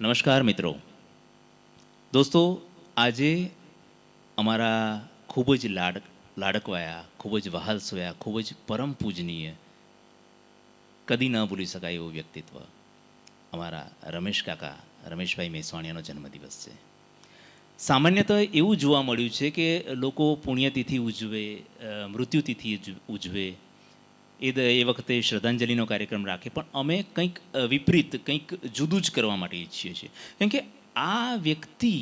નમસ્કાર મિત્રો. દોસ્તો, આજે અમારા ખૂબ જ લાડકવાયા, ખૂબ જ વહાલસોયા, ખૂબ જ પરમ પૂજનીય, કદી ન ભૂલી શકાય એવું વ્યક્તિત્વ અમારા રમેશ કાકા, રમેશભાઈ મેસવાણીયાનો જન્મદિવસ છે. સામાન્યતઃ એવું જોવા મળ્યું છે કે લોકો પુણ્યતિથિ ઉજવે, મૃત્યુતિથિ ઉજવે, એ વખતે શ્રદ્ધાંજલિનો કાર્યક્રમ રાખે, પણ અમે કંઈક વિપરીત, કંઈક જુદું જ કરવા માટે ઈચ્છીએ છીએ. કેમ કે આ વ્યક્તિ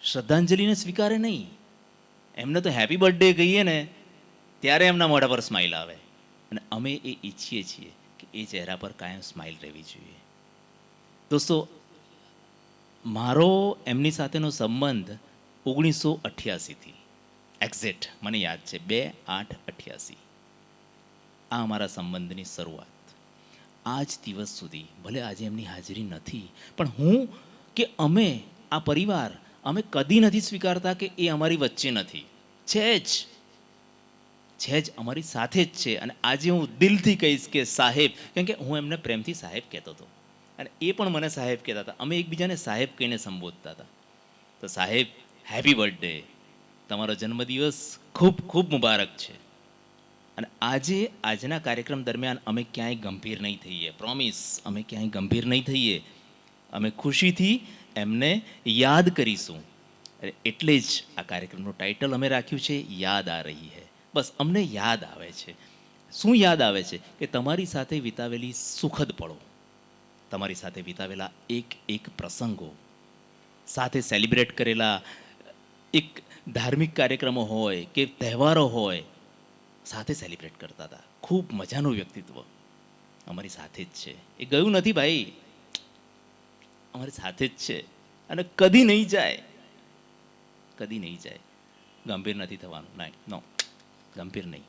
શ્રદ્ધાંજલિને સ્વીકારે નહીં. એમને તો હેપી બર્થડે કહીએ ને ત્યારે એમના મોઢા પર સ્માઇલ આવે, અને અમે એ ઈચ્છીએ છીએ કે એ ચહેરા પર કાયમ સ્માઇલ રહેવી જોઈએ. દોસ્તો, મારો એમની સાથેનો સંબંધ 1988થી એક્ઝેક્ટ મને યાદ છે, 2/8/88. આ અમારા સંબંધની શરૂઆત. આજ દિવસ સુધી ભલે આજે એમની હાજરી નથી, પણ હું કે અમે આ પરિવાર અમે કદી નથી સ્વીકારતા કે એ અમારી વચ્ચે નથી. છે જ અમારી સાથે જ છે. અને આજે હું દિલથી કહીશ કે સાહેબ, કેમ કે હું એમને પ્રેમથી સાહેબ કહેતો હતો અને એ પણ મને સાહેબ કહેતા હતા. અમે એકબીજાને સાહેબ કહીને સંબોધતા હતા. તો સાહેબ, હેપી બર્થડે, તમારો જન્મદિવસ ખૂબ ખૂબ મુબારક છે. અને આજના કાર્યક્રમ દરમિયાન અમે ક્યાંય ગંભીર નહીં થઈએ, પ્રોમિસ, અમે ક્યાંય ગંભીર નહીં થઈએ. અમે ખુશીથી એમને યાદ કરીશું. એટલે જ આ કાર્યક્રમનું ટાઇટલ અમે રાખ્યું છે યાદ આ રહી હૈ. બસ અમને યાદ આવે છે. શું યાદ આવે છે? કે તમારી સાથે વિતાવેલી સુખદ પળો, તમારી સાથે વિતાવેલા એક એક પ્રસંગો, સાથે સેલિબ્રેટ કરેલા એક ધાર્મિક કાર્યક્રમો હોય કે તહેવારો હોય, સાથે સેલિબ્રેટ કરતા હતા. ખૂબ મજાનું વ્યક્તિત્વ અમારી સાથે જ છે. એ ગયું નથી ભાઈ, અમારી સાથે જ છે અને કદી નહીં જાય, કદી નહીં જાય. ગંભીર નથી થવાનું, નહીં, નો, ગંભીર નહીં.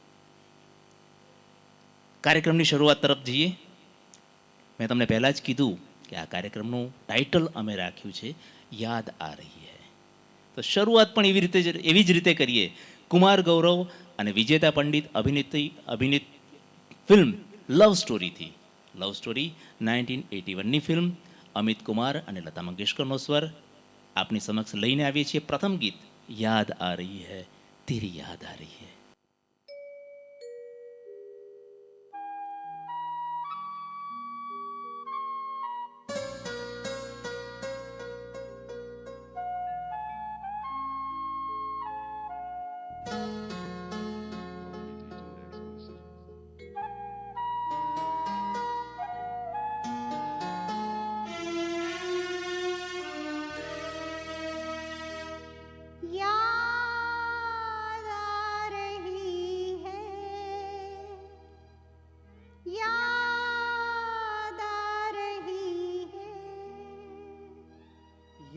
કાર્યક્રમની શરૂઆત તરફ જઈએ. મેં તમને પહેલાં જ કીધું કે આ કાર્યક્રમનું ટાઇટલ અમે રાખ્યું છે યાદ આ રહી હૈ. તો શરૂઆત પણ એવી જ રીતે કરીએ. કુમાર ગૌરવ અને વિજેતા પંડિત અભિનીત ફિલ્મ લવ સ્ટોરીથી. લવ સ્ટોરી 1981ની ફિલ્મ, અમિત કુમાર અને લતા મંગેશકરનો સ્વર આપની સમક્ષ લઈને આવીએ છીએ. પ્રથમ ગીત યાદ આ રહી હૈ, તેરી યાદ આ રહી હૈ. याद आ रही है, याद आ रही है,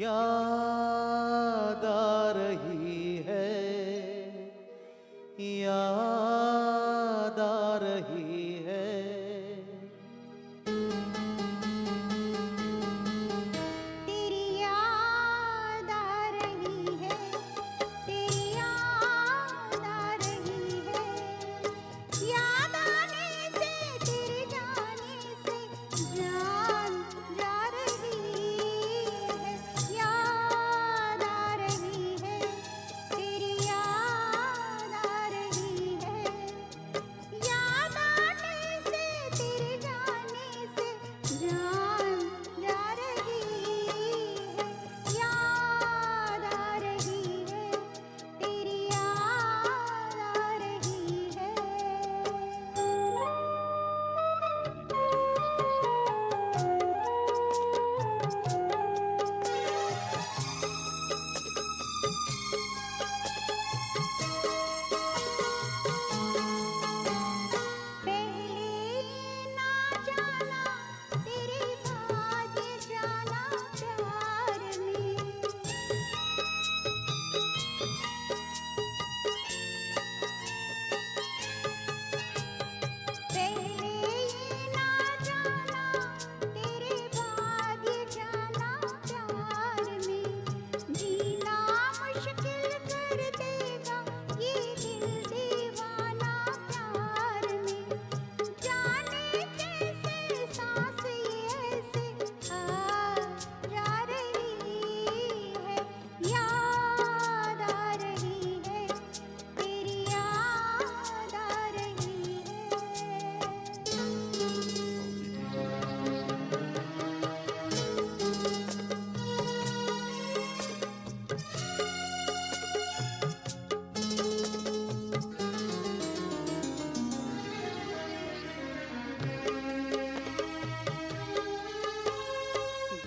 याद आ रही है, याद आ रही है, तेरी याद आ रही है, तेरी याद आ रही है, याद आने से तेरे जाने से जान जा रही है, याद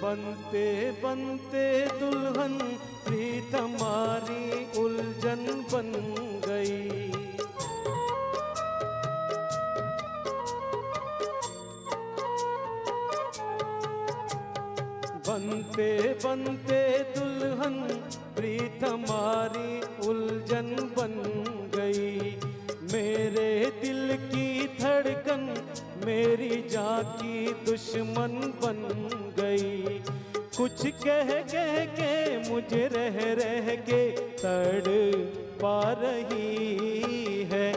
बनते बनते दुल्हन प्रीत हमारी उलझन बन गई। बनते बनते दुल्हन प्रीत हमारी उलझन बन गई। मेरे दिल की धड़कन मेरी जान की दुश्मन बन गई। कुछ कह कह के मुझे रह रह के तड़ पा रही है।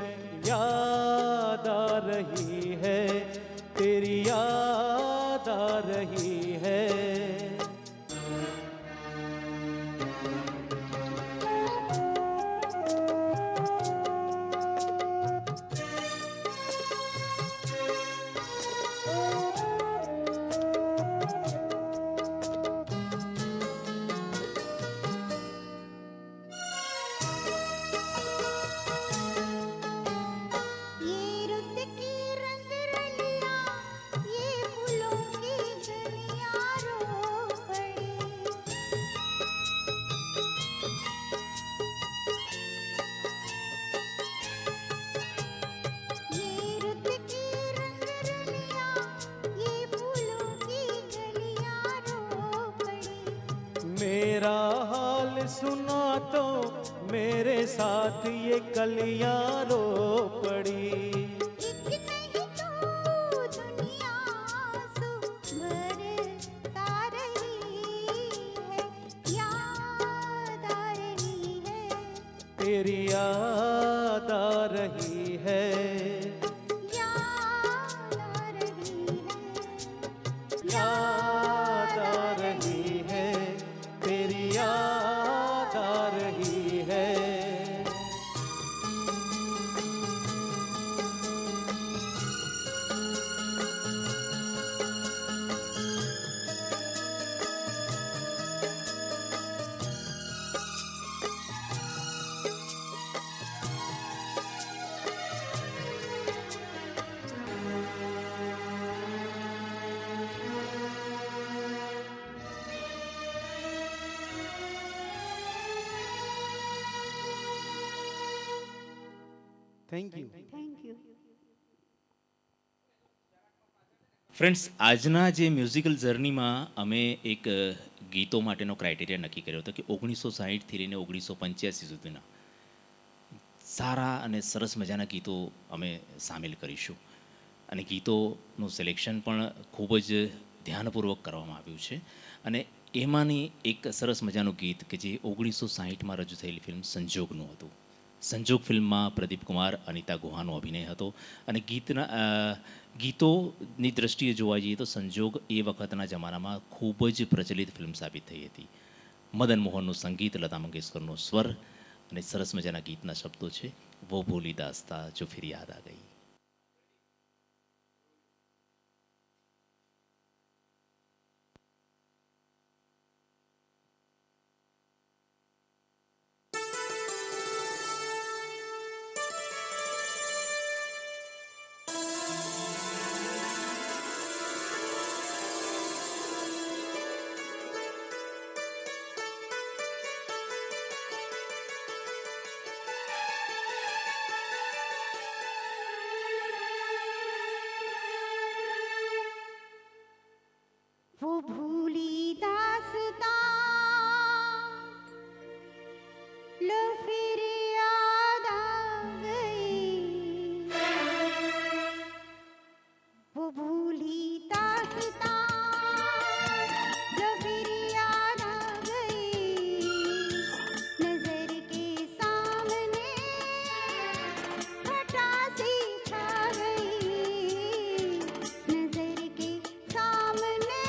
याद आ रही है, तेरी याद आ रही है। ये रुत की रंग रलियां, ये फूलों की गलियां रो पड़ी। ये रुत की रंग रलियां, ये फूलों की गलियां रो पड़ी। मेरा हाल सुना तो मेरे साथ ये कलियां रो पड़ी। एक नहीं तो दुनिया आंसू बरसा रही है। याद आ रही है, तेरी याद आ रही है। याद आ रही है। याद आ रही है, तेरी याद आ रही है। Thank you. Thank you. Friends, આજના જે મ્યુઝિકલ જર્નીમાં અમે એક ગીતો માટેનો ક્રાઇટેરિયા નક્કી કર્યો હતો કે 1960થી લઈને 1985 સુધીના સારા અને સરસ મજાના ગીતો અમે સામેલ કરીશું. અને ગીતોનું સિલેક્શન પણ ખૂબ જ ધ્યાનપૂર્વક કરવામાં આવ્યું છે. અને એમાંની એક સરસ મજાનું ગીત કે જે 1960માં રજૂ થયેલી ફિલ્મ સંજોગનું હતું. સંજોગ ફિલ્મમાં પ્રદીપ કુમાર, અનિતા ગુહાનો અભિનય હતો. અને ગીતોની દ્રષ્ટિએ જોવા જઈએ તો સંજોગ એ વખતના જમાનામાં ખૂબ જ પ્રચલિત ફિલ્મ સાબિત થઈ હતી. મદન મોહનનું સંગીત, લતા મંગેશકરનો સ્વર અને સરસ મજાના ગીતના શબ્દો છે વો ભૂલી દાસ્તા જો ફિર યાદ આ ગઈ. वो भूली दास्तां लो फिर याद आ गई। वो भूली दास्तां लो फिर याद आ गई। नजर के सामने घटा सी छा गई। नजर के सामने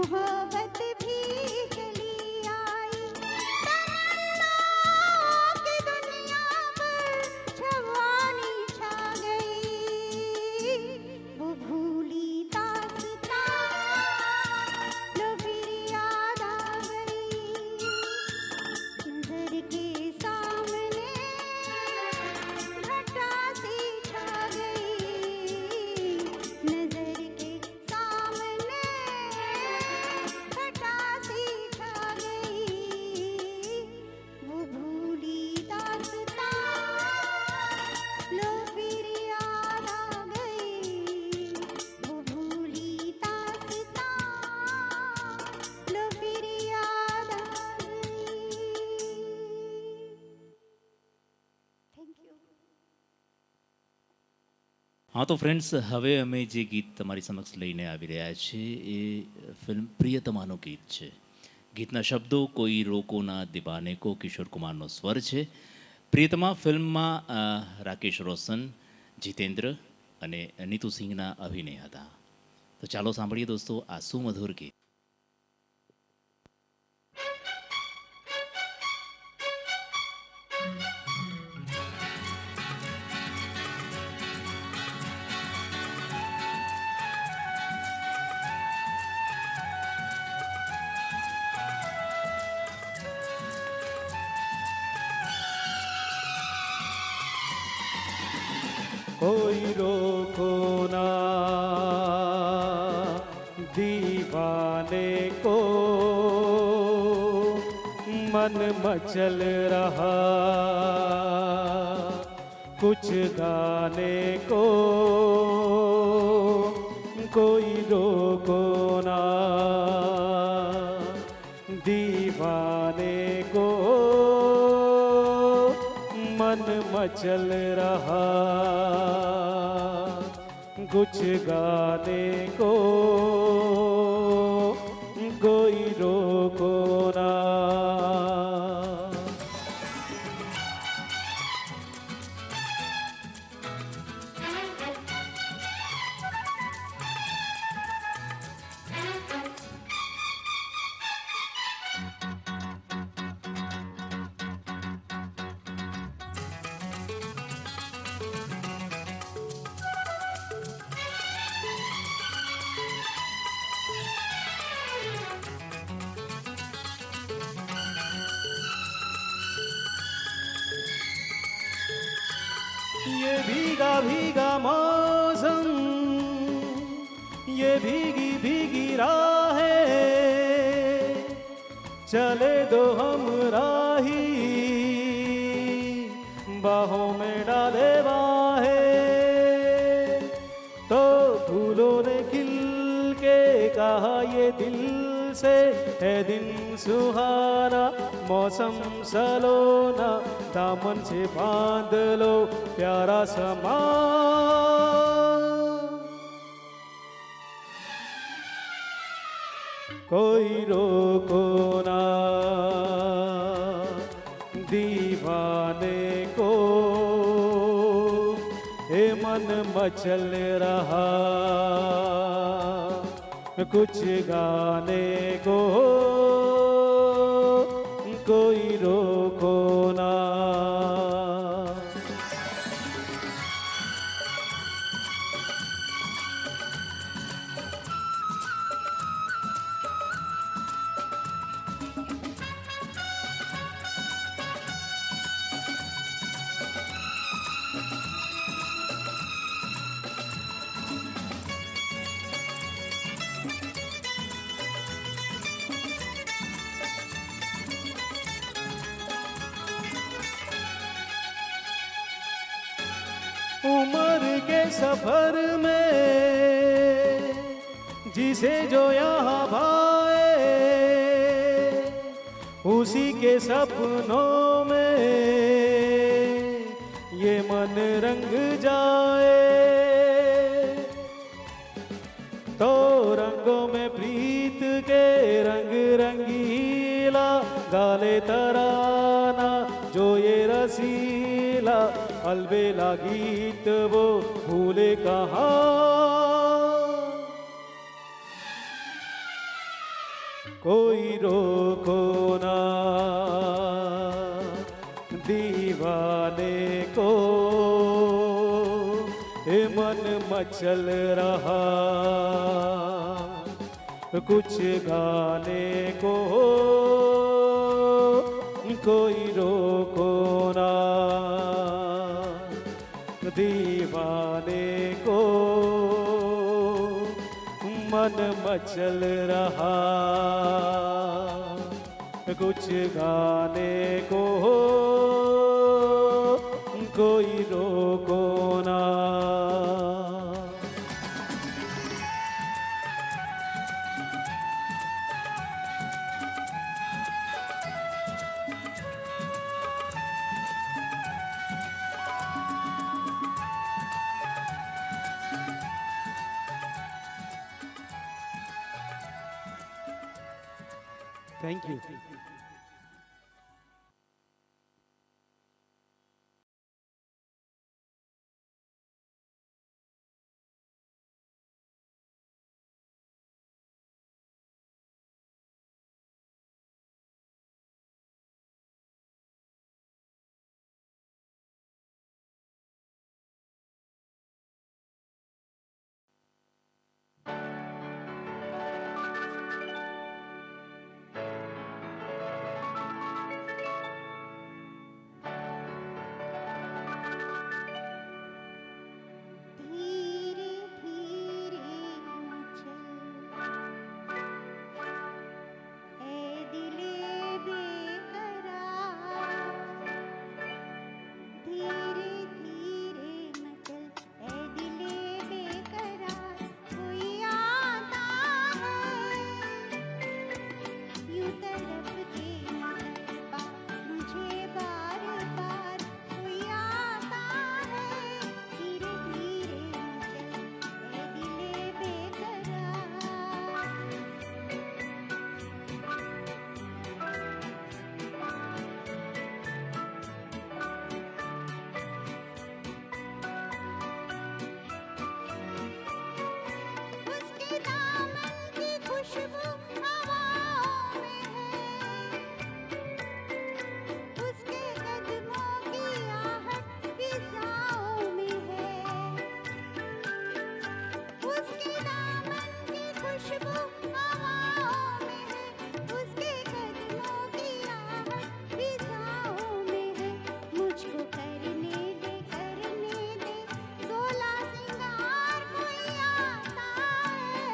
मोहब्बत भी चली आई। तमन्ना की दुनिया पर जवानी छा गई। वो भूली दास्तां लो फिर याद आ गई। नजर के सामने घटा सी छा गई। नजर के सामने घटा सी छा गई। वो भूली दास्तां लो फिर याद आ गई। वो भूली दास्तां लो फिर याद आ गई। Thank you. હા તો ફ્રેન્ડ્સ, હવે અમે જે ગીત તમારી સમક્ષ લઈને આવી રહ્યા છીએ એ ફિલ્મ પ્રિયતમાનું ગીત છે. ગીતના શબ્દો કોઈ રોકોના દીવાને કો કિશોર કુમારનો સ્વર છે. પ્રિયતમા ફિલ્મમાં રાકેશ રોશન, જીતેન્દ્ર અને નીતુ સિંહના અભિનય હતા. તો ચાલો સાંભળીએ દોસ્તો આ સુમધુર ગીત. कोई रोको ना दीवाने को, मन मचल रहा कुछ गाने को। कोई रोको ना दीवाने को, मन मचल रहा कुछ गाने को। कोई रोको ना। ये भीगा भीगा मौसम, ये भीगी भीगी राहें, चले दो हम राही बाहों में डाले बाहें। तो फूलों ने खिल के कहा ये दिल से है दिन सुहाना, मौसम सलोना, दामन से बांध लो प्यारा समा। कोई रोको ना दीवाने को, ए मन मचल रहा कुछ गाने को। कोई रोको ना। उम्र के सफर में जिसे जो यहाँ भाए, उसी के सपनों में ये मन रंग जाए। तो रंगों में प्रीत के रंग रंगीला, गाले तराना जो ये रसीला, अलबेला गीत वो भूले कहाँ। कोई रोको ना दीवाने को, ये मन मचल रहा कुछ गाने को, कोई रोको ना दीवाने को, मन मचल रहा कुछ गाने को, कोई रोको ना। Thank you. धीरे धीरे मचल ए दिले बेकरार, धीरे धीरे मचल ए दिले बेकरार, कोई आता है यूं तड़प के तड़पा मुझे बार बार, कोई आता है धीरे धीरे मचल ए दिले बेकरार। उसके दामन की खुशबू हवाओं में है, उसके कदमों की आहट फिजाओं में है, उसके दामन की खुशबू हवाओं में है, उसके कदमों की आहट फिजाओं में है, मुझको करने दे 16 सिंगार, कोई आता है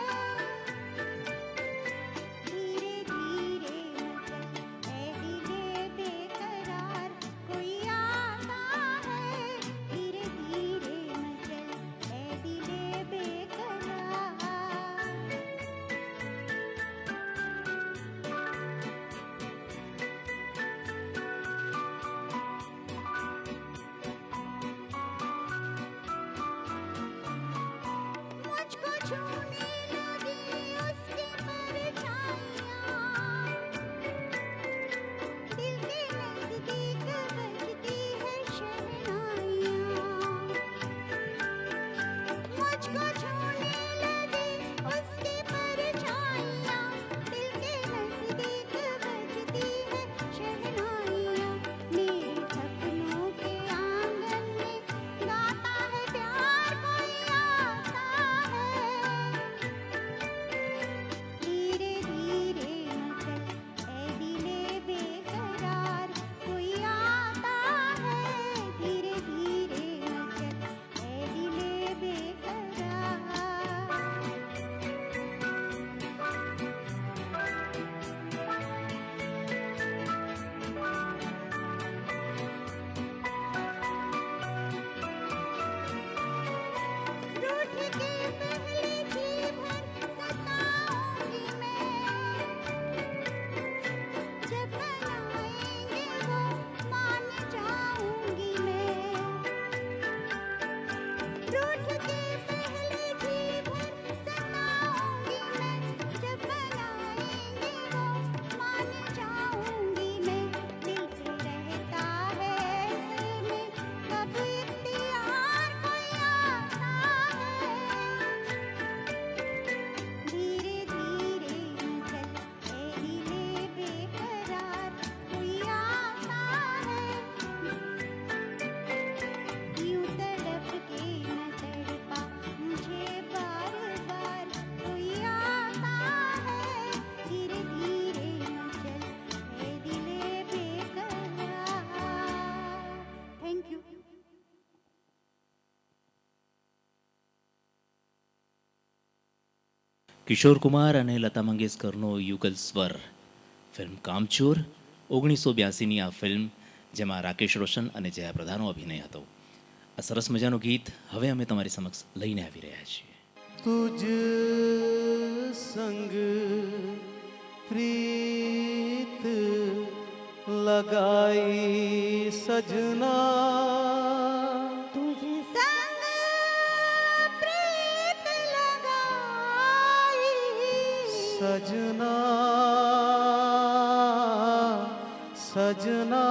धीरे धीरे मचल ए दिले बेकरार, कोई आता है धीरे धीरे मचल ए दिले बेकरार। मुझको छूने लगी उसकी परछाइयाँ, दिल के नज़दीक बजती है शहनाइयाँ। मुझको छूने लगी उसकी परछाइयाँ, दिल के नज़दीक बजती है शहनाइयाँ। मेरे सपनों के आंगन में गाता है प्यार, कोई आता है કિશોર કુમાર અને લતા મંગેશકરનો યુગલ સ્વર ફિલ્મ કામચોર 1982ની આ ફિલ્મ જેમાં રાકેશ રોશન અને જયા પ્રદાનો અભિનય હતો. આ સરસ મજાનું ગીત હવે અમે તમારી સમક્ષ લઈને આવી રહ્યા છીએ. तुझ संग प्रीत लगाई सजना, तुझ संग प्रीत लगाई सजना सजना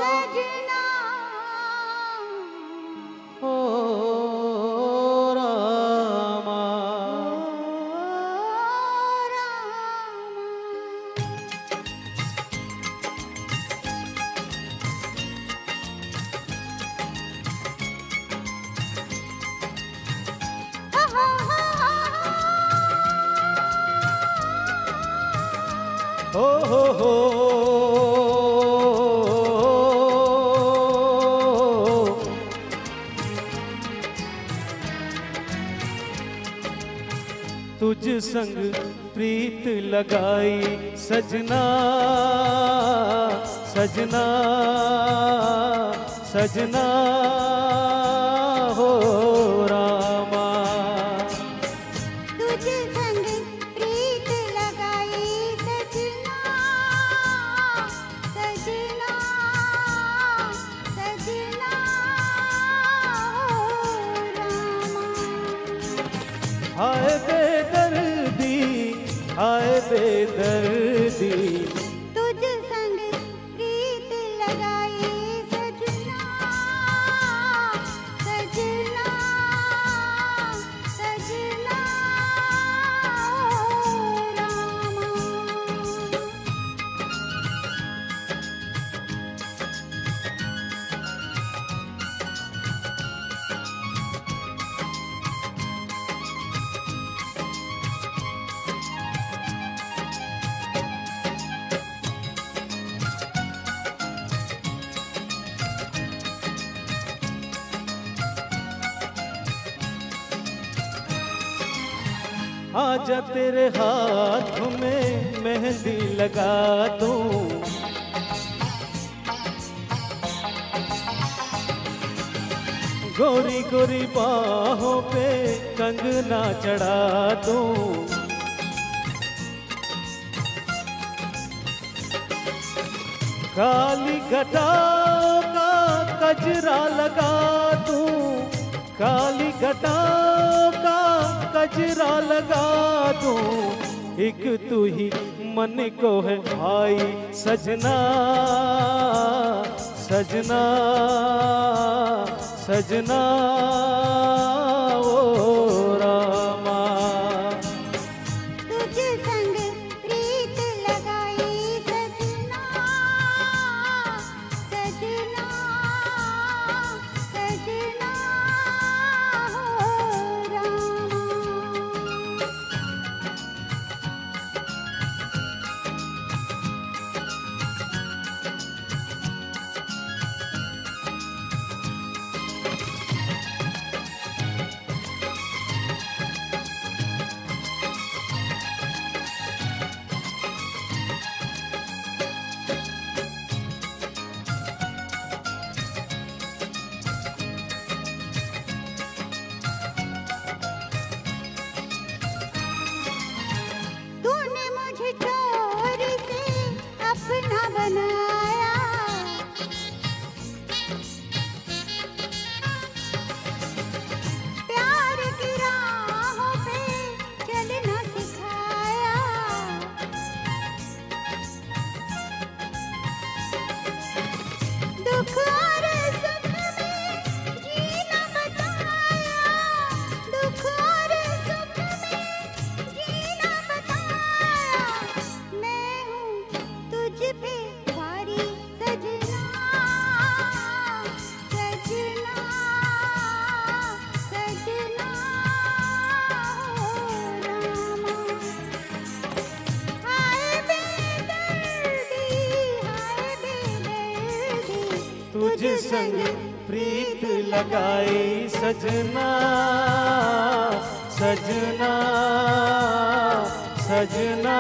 सजना ओ रामा. हो हो तुझ संग प्रीत लगाई सजना सजना सजना हो रामा. तुझ संग प्रीत लगाई सजना सजना सजना हाय बेदर्दी हाय बेदर्दी तुझ संग प्रीत लगाई सजना सजना सजना आजा तेरे हाथ में मेहंदी लगा दूं, गोरी गोरी बाहों पे कंगना चढ़ा दूं, काली घटाओं का कजरा लगा दूं, काली घटाओं का कजरा लगा दूं, एक तू ही मन को है भाई सजना सजना सजना ओ रामा. तुझ संग प्रीत लगाई सजना सजना सजना हो रामा. तूने मुझे चोरी से अपना बनाया, प्यार की राहों पे चलना सिखाया, दुख और सुख में जीना बताया, दुख और सुख में जीना बताया, मैं हूँ तुझ पे भारी सजना सजना सजना हो रामा. हाय बेदर्दी तुझ संग प्रीत लगाई सजना सजना सजना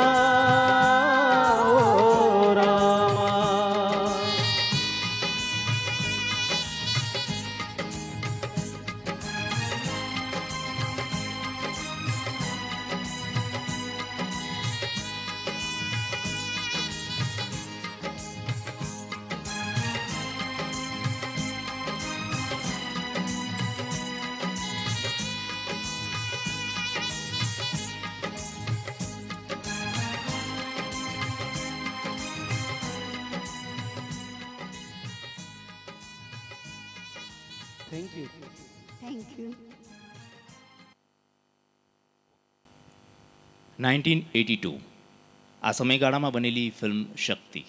ओ रामा। Thank you. Thank you. 1982 આ સમયગાળામાં બનેલી ફિલ્મ શક્તિ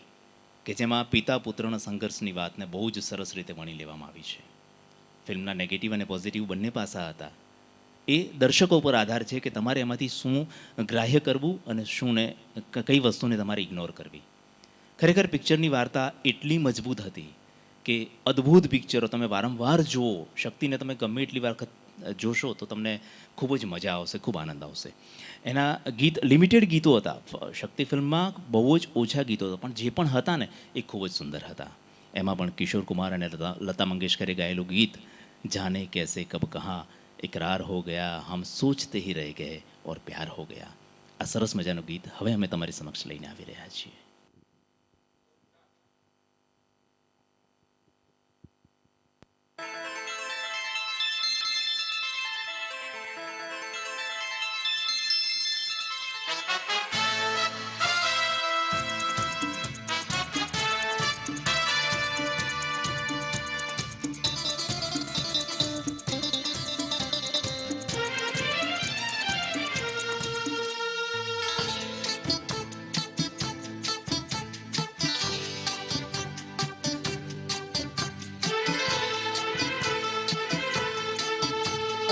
કે જેમાં પિતા પુત્રના સંઘર્ષની વાતને બહુ જ સરસ રીતે વણી લેવામાં આવી છે. ફિલ્મના નેગેટિવ અને પોઝિટિવ બંને પાસા હતા. એ દર્શકો પર આધાર છે કે તમારે એમાંથી શું ગ્રાહ્ય કરવું અને શું ને કઈ વસ્તુને તમારે ઇગ્નોર કરવી. ખરેખર પિક્ચરની વાર્તા એટલી મજબૂત હતી કે અદ્ભુત પિક્ચરો તમે વારંવાર જુઓ. શક્તિને તમે ગમે એટલી વખત જોશો તો તમને ખૂબ જ મજા આવશે, ખૂબ આનંદ આવશે. એના ગીત લિમિટેડ ગીતો હતા. શક્તિ ફિલ્મમાં બહુ જ ઓછા ગીતો હતા, પણ જે પણ હતા ને એ ખૂબ જ સુંદર હતા. એમાં પણ કિશોર કુમાર અને લતા મંગેશકરે ગાયેલું ગીત જાને कैसे कब कहाँ इकरार हो गया हम सोचते ही रह गए और प्यार हो गया. આ સરસ મજાનું ગીત હવે અમે તમારી સમક્ષ લઈને આવી રહ્યા છીએ.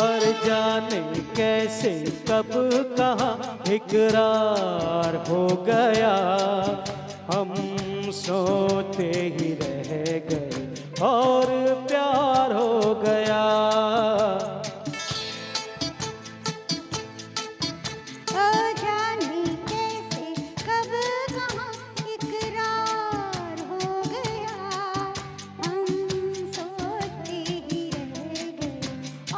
और जाने कैसे कब कहाँ इकरार हो गया हम सोते ही रह गए और प्यार हो गया. ओ जाने कैसे कब कहाँ इकरार हो गया हम सोते ही रह गए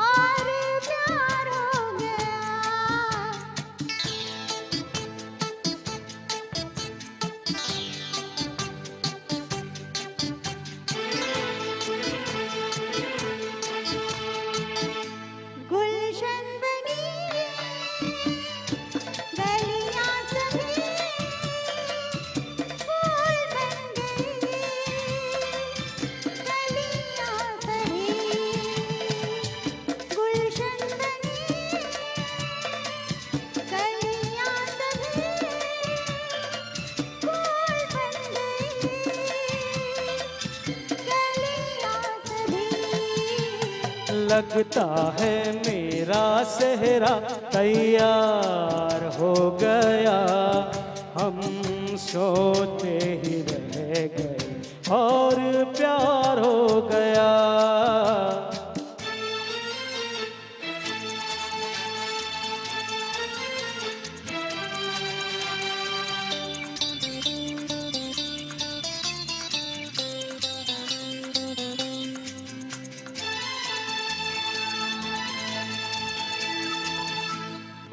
और प्यार हो गया. गुलशन बनी गलियां सभी फूल बन गई गलियां सभी गुलशन बनी गलियां सभी फूल बन गई गलियां सभी. लगता है मेरा सेहरा तैयार हो गया हम सोते ही रह गए और प्यार हो गया.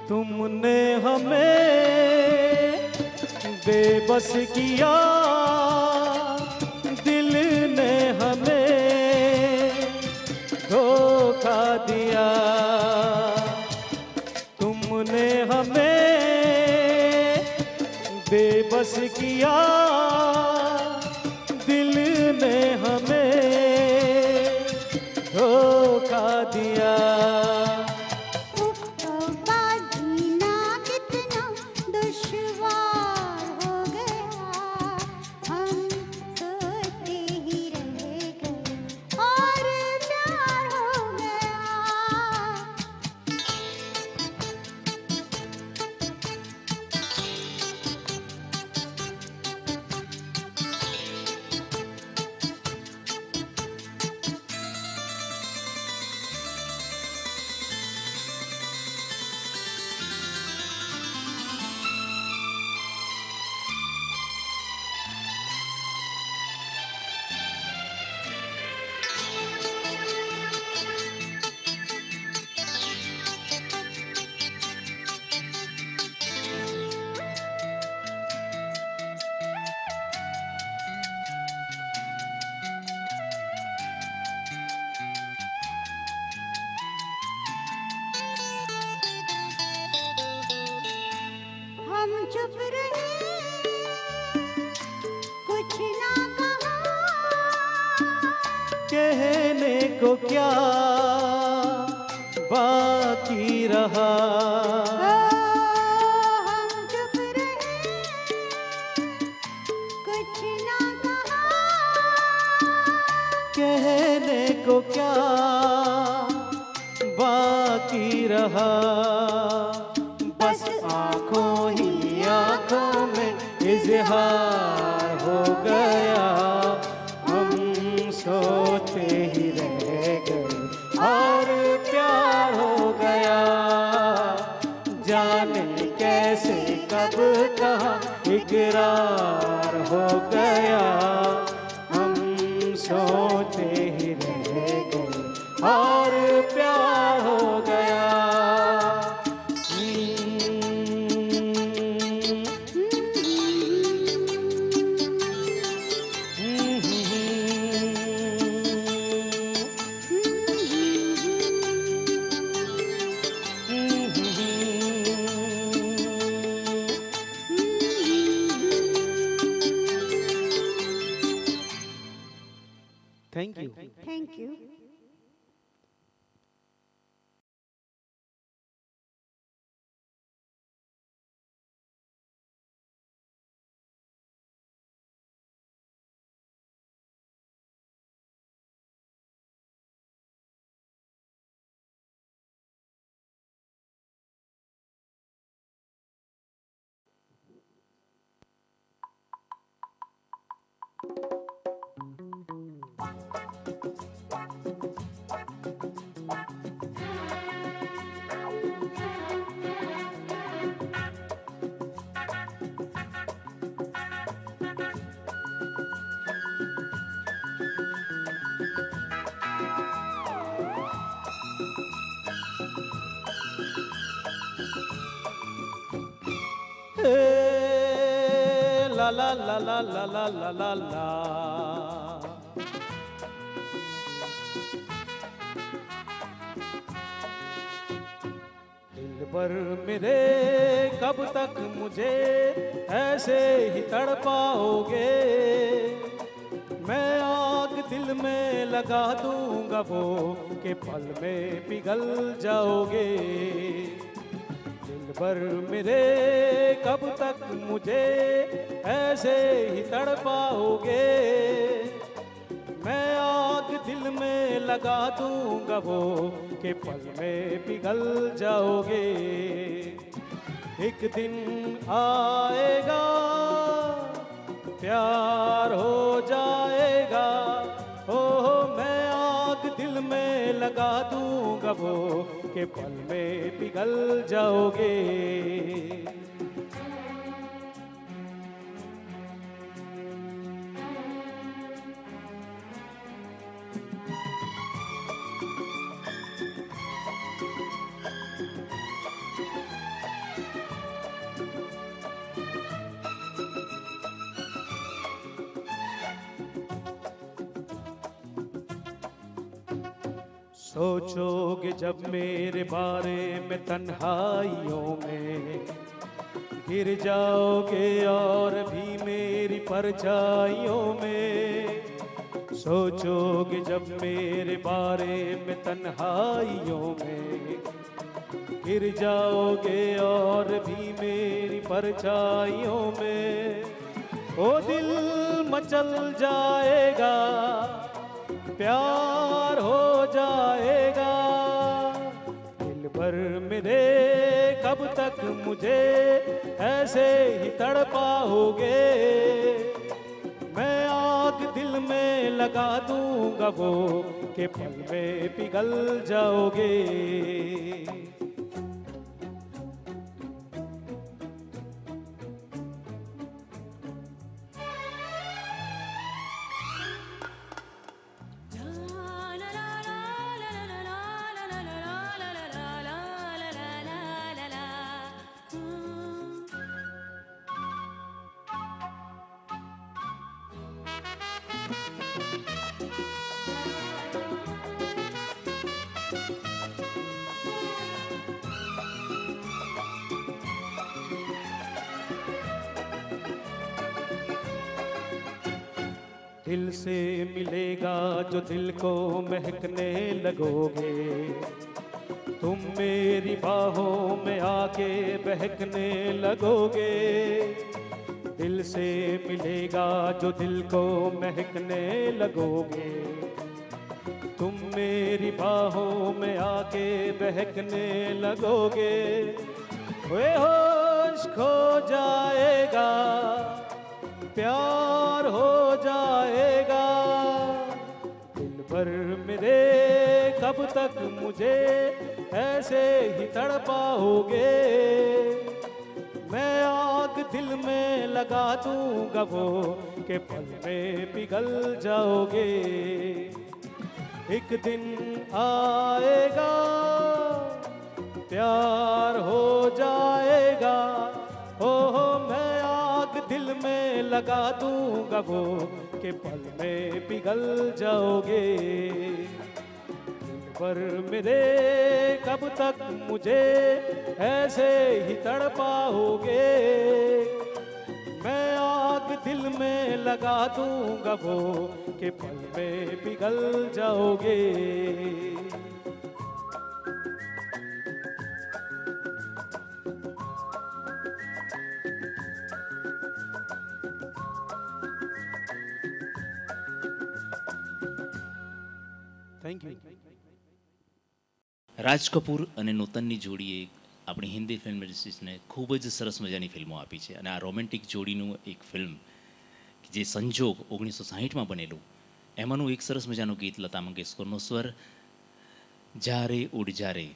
तुमने हमें बेबस किया दिल ने हमें धोखा दिया. तुमने हमें बेबस किया दिल ने हमें धोखा दिया. तौबा जीना कितना दुश्वार हो गया हम सोते ही रह गए और प्यार हो गया. चुप रहे कुछ ना कहा कहने को क्या बाकी रहा। हम चुप रहे कुछ ना कहा कहने को क्या बाकी रहा। बस आंखों ही आंखों में इजहार हो गया। हम सोते ही रह गए और प्यार हो गया। जाने कैसे कब कहाँ इकरार हो गया। हम सोते ही रह गए और प्यार हो गया। Thank you. Thank you. La la la la la la la la la। दिल भर मेरे कब तक मुझे ऐसे ही तड़पाओगे। मैं आग दिल में लगा दूंगा वो कि पल में पिघल जाओगे। दिल भर मेरे कब तक मुझे ऐसे ही तड़पाओगे। मैं आग दिल में लगा दूंगा वो कि पल में पिघल जाओगे। एक दिन आएगा प्यार हो जाएगा। ओह मैं आग दिल में लगा दूंगा वो कि पल में पिघल जाओगे। सोचोगे जब मेरे बारे में तन्हाइयों में, गिर जाओगे और भी मेरी परछाइयों में। सोचोगे जब मेरे बारे में तन्हाइयों में, गिर जाओगे और भी मेरी परछाइयों में। ओ दिल मचल जाएगा, प्यार हो जाएगा। दिल भर मेरे कब तक मुझे ऐसे ही तड़पाओगे। मैं आग दिल में लगा दूंगा वो कि पल में पिघल जाओगे। दिल से मिलेगा जो दिल को महकने लगोगे, तुम मेरी बाहों में आके बहकने लगोगे। दिल से मिलेगा जो दिल को महकने लगोगे, तुम मेरी बाहों में आके बहकने लगोगे। वे होश खो जाएगा, प्यार हो जाएगा। दिल भर मेरे कब तक मुझे ऐसे ही तड़पाओगे। मैं आग दिल में लगा दूंगा वो के पल में पिघल जाओगे। एक दिन आएगा प्यार हो जाएगा। हो मैं आग दिल में लगा दूंगा वो के पल में पिघल जाओगे। दिल भर मेरे कब तक मुझे ऐसे ही तड़पाओगे। मैं आग दिल में लगा दूंगा वो के पल में पिघल जाओगे। Thank you. રાજ કપૂર અને નૂતનની જોડીએ આપણી હિન્દી ફિલ્મ ઇન્ડસ્ટ્રીને ખૂબ જ સરસ મજાની ફિલ્મો આપી છે અને આ રોમેન્ટિક જોડીનું એક ફિલ્મ જે સંજોગ 1960માં બનેલું એમાંનું એક સરસ મજાનું ગીત લતા મંગેશકરનો સ્વર જા રે ઉડ જા રે.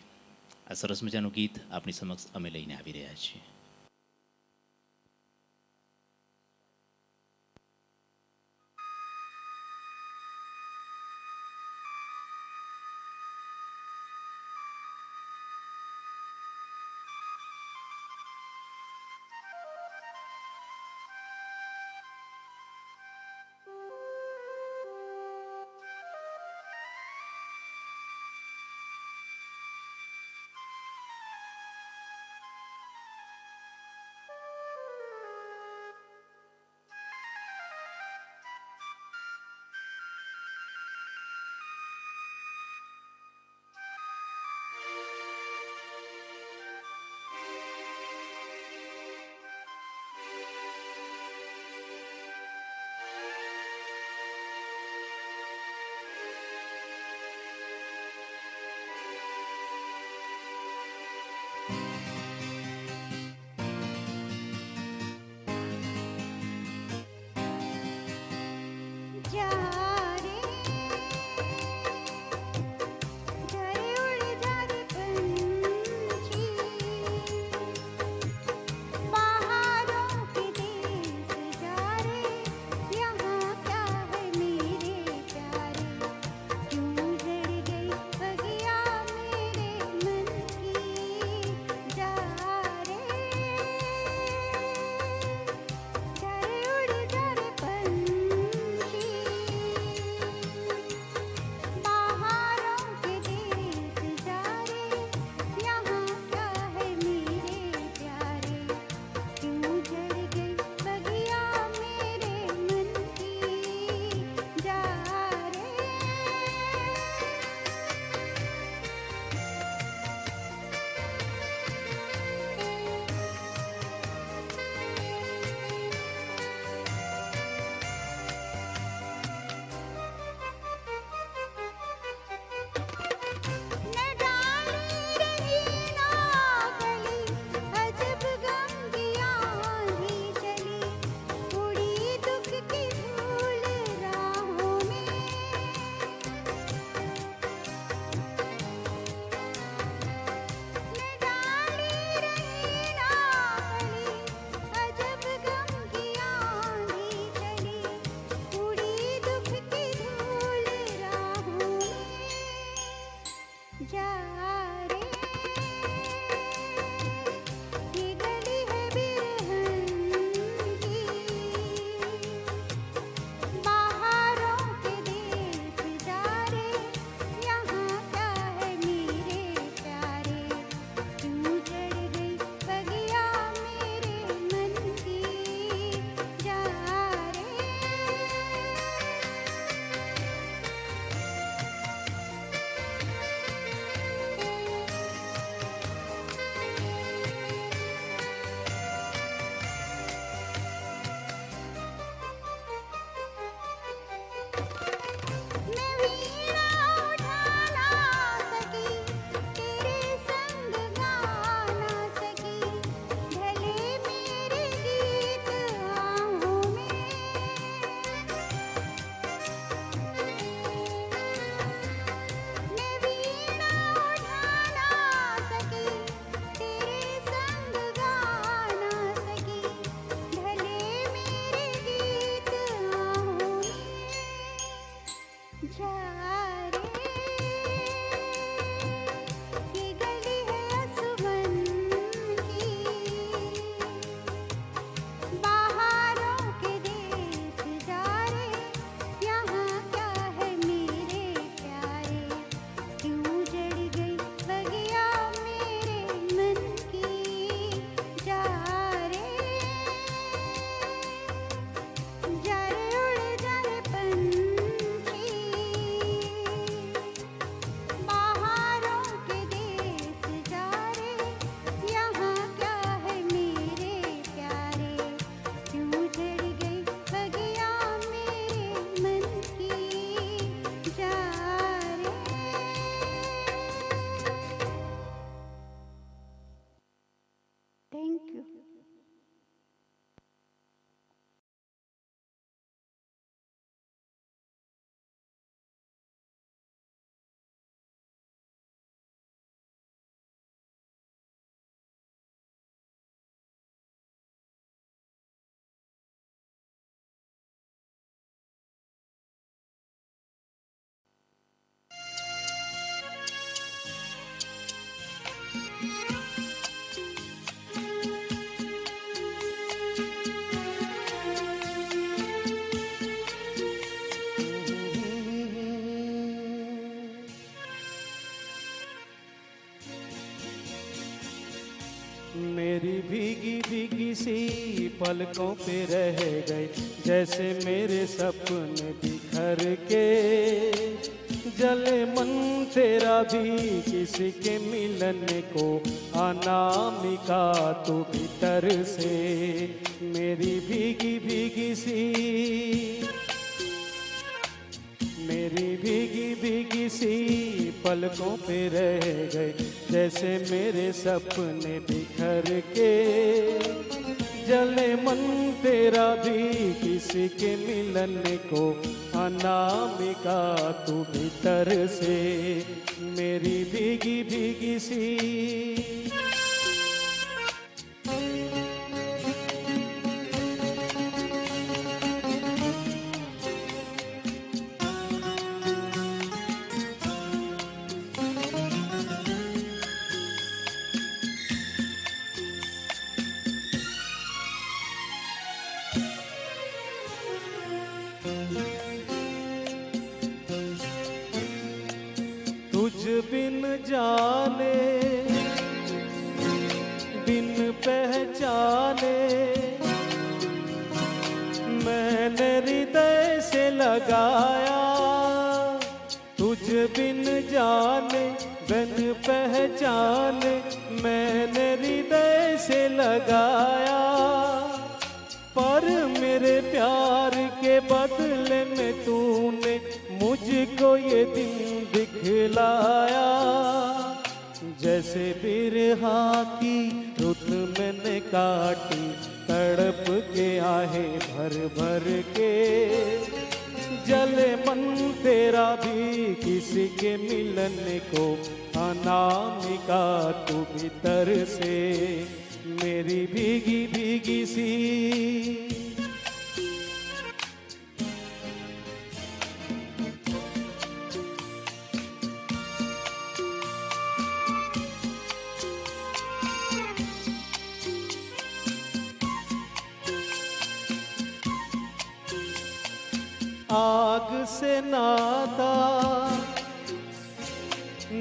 આ સરસ મજાનું ગીત આપણી સમક્ષ અમે લઈને આવી રહ્યા છીએ. सी पलकों पे रह गए, जैसे मेरे सपने बिखर के। जले मन तेरा भी किसी के मिलन को, अनामिका तू भीतर से मेरी भीगी भीगी सी, मेरी भीगी भीगी सी पलकों पे रह गए, जैसे मेरे सपने बिखर के। जले मन तेरा भी किसी के मिलन को, अनामिका तू भीतर से मेरी भीगी भीगी सी। तुझ बिन जाने बिन पहचाने, मैंने हृदय से लगाया। तुझ बिन जाने बिन पहचाने, मैंने हृदय से लगाया। पर मेरे प्यार के बदले में तूने मुझको ये दिन दिखलाया। जैसे बिरहा की रुत मैंने काटी, तड़प के आहे भर भर के। जले मन तेरा भी किसी के मिलन को, अनामिका तू भीतर से मेरी भीगी भीगी सी। आग से नाता,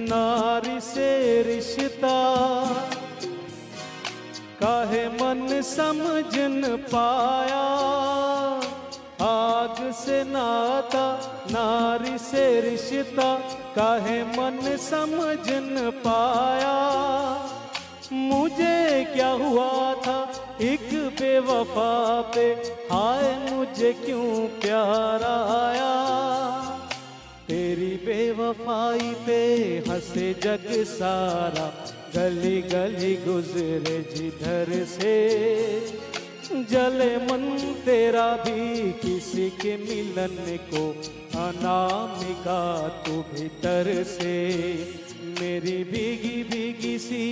नारी से रिश्ता, काहे मन समझ न पाया। आग से नाता, नारी से रिश्ता, काहे मन समझ न पाया। मुझे क्या हुआ था एक बेवफा पे, हाय मुझे क्यों प्यार आया। तेरी बेवफाई पे हंसे जग सारा, गली गली गुजरे जिधर से। जले मन तेरा भी किसी के मिलन को, अनामिका तू भीतर से मेरी भीगी भीगी सी,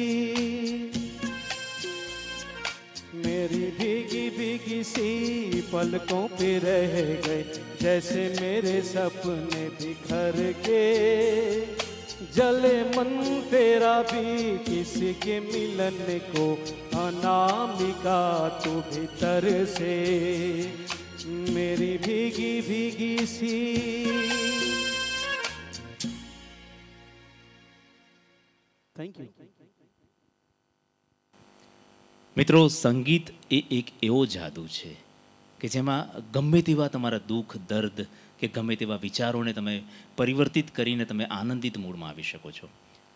मेरी भीगी भीगी सी पलकों पे रह गए, जैसे मेरे सपने बिखर के। जले मन तेरा भी किसी के मिलन को, अनामिका तू भीतर से मेरी भीगी भीगी सी। Thank you. મિત્રો, સંગીત એ એક એવો જાદુ છે કે જેમાં ગમે તેવા તમારા દુઃખ દર્દ કે ગમે તેવા વિચારોને તમે પરિવર્તિત કરીને તમે આનંદિત મૂડમાં આવી શકો છો.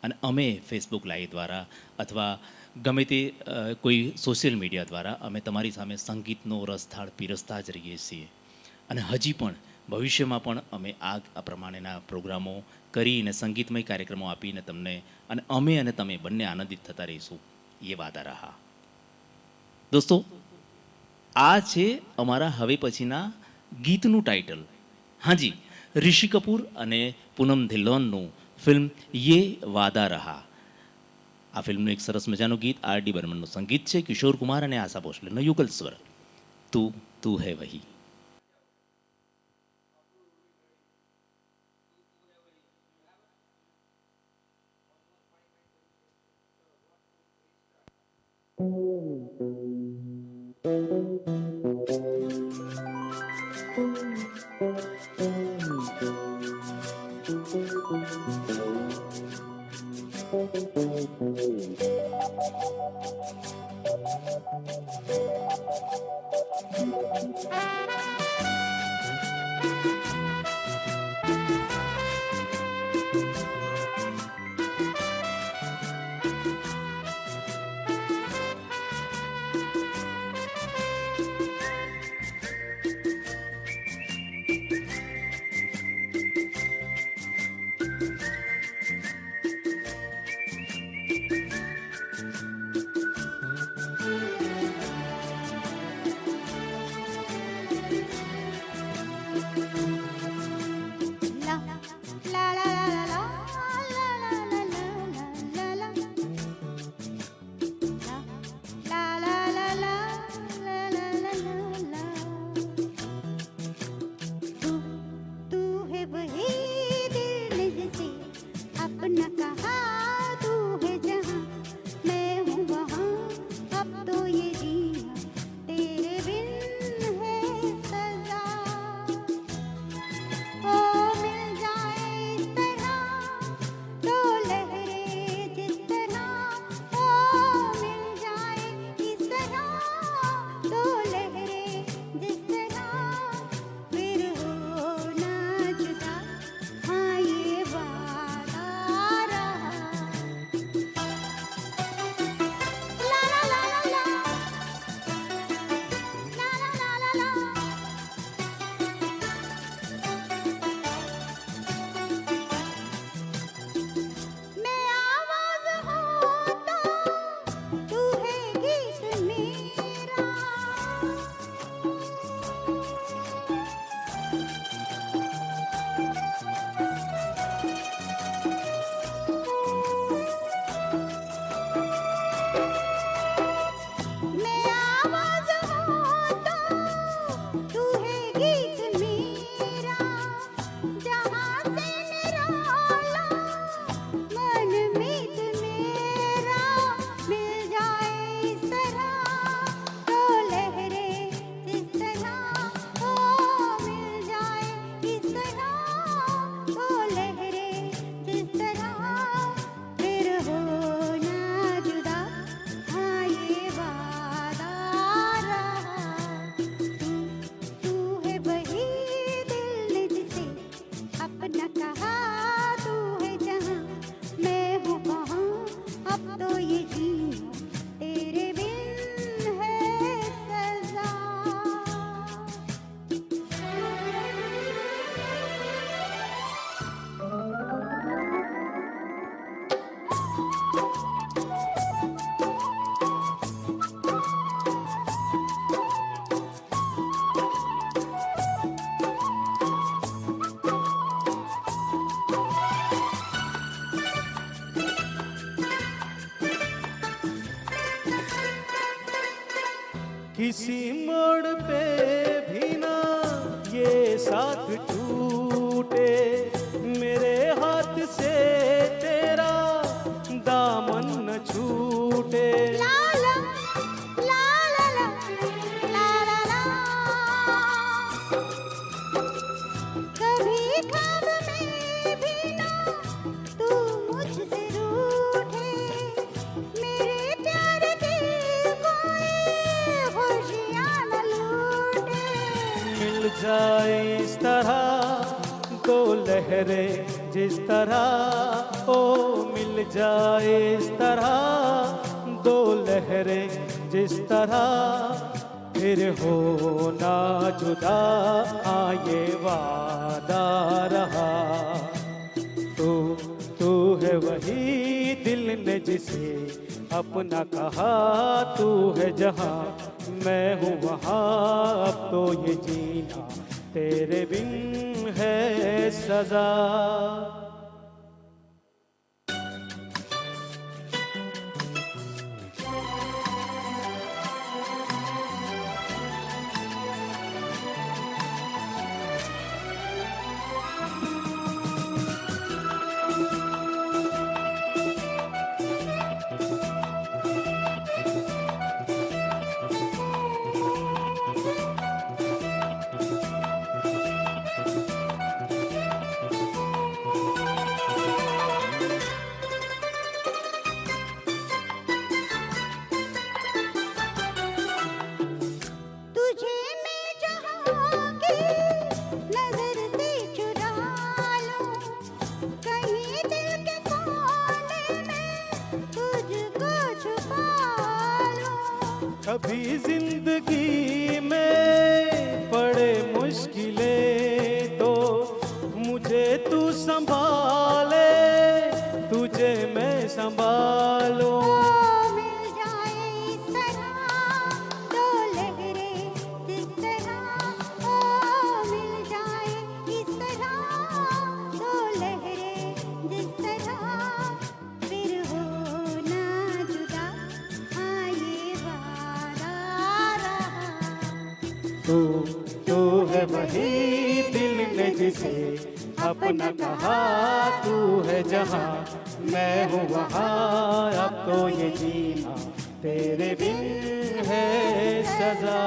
અને અમે ફેસબુક લાઈવ દ્વારા અથવા ગમે તે કોઈ સોશિયલ મીડિયા દ્વારા અમે તમારી સામે સંગીતનો રસથાળ પીરસતા જ રહીએ છીએ. અને હજી પણ ભવિષ્યમાં પણ અમે આ પ્રમાણેના પ્રોગ્રામો કરીને સંગીતમય કાર્યક્રમો આપીને તમને અને અમે અને તમે બંને આનંદિત થતા રહીશું, એ વાદા રહા. દોસ્તો, આ છે અમારા હવે પછીના ગીતનું ટાઇટલ. હાજી, ઋષિ કપૂર અને પૂનમ ધિલ્લોનનું ફિલ્મ યે વાદા રહા. આ ફિલ્મનું એક સરસ મજાનું ગીત આર.ડી. બર્મનનું સંગીત છે, કિશોર કુમાર અને આશા ભોસલેનો યુગલ સ્વર. તું હૈ વહી. La la la la la la la la la la la la la la la la la la तू है वही दिल ने जिसे अपना कहा तू है जहाँ मैं हूँ वहाँ अब तो ये जीना तेरे बिन है सजा ओ मिल जाए इस तरह तो लहरे जिस तरह ओ मिल जाए इस तरह तो लहरे जिस तरह फिर हो ना जुदा हाँ ये वादा रहा ला ला ला ला ला ला ला ला ला मैं आवाज़ हूँ तो तू है गीत मेरा मैं आवाज़ हूँ तो तू है गीत मेरा जहाँ से निराला मन मीत मेरा मिल जाए इस तरह तो लहरे जिस तरह ओ मिल जाए इस तरह तो लहरे जिस तरह फिर हो ना जुदा हाँ ये वादा रहा तू है वही दिल ने जिसे अपना कहा तू है जहाँ मैं हूँ वहाँ अब तो ये जीना तेरे बिन है सजा किसी मोड़ पे भी ना ये साथ छूटे मेरे हाथ से तेरा दामन न छूटे ला ला ला ला ला ला ला कभी ख्वाब में भी ना तू मुझसे रूठे मेरे प्यार की कोई खुशियाँ न लूटे मिल जाए इस तरह दो लहरे जिस तरह ओ मिल जाए इस तरह दो लहरे जिस तरह फिर हो ना जुदा आए वादा रहा तू है वही दिल ने जिसे अपना कहा तू है जहाँ मैं हूँ वहाँ अब तो ये जीना तेरे बिन है सजा कभी जिंदगी में पड़े मुश्किलें तो मुझे तू संभाले, तुझे मैं संभालूं। मिल जाए इस तरह दो लहरें जिस तरह, ओ मिल जाए इस तरह दो लहरें जिस तरह, फिर हो ना जुदा, हाँ ये वादा रहा। तू है वही दिल ने जिसे अपना कहा, तू है जहाँ मैं हूँ वहाँ, अब तो ये जीना तेरे बिन है सजा।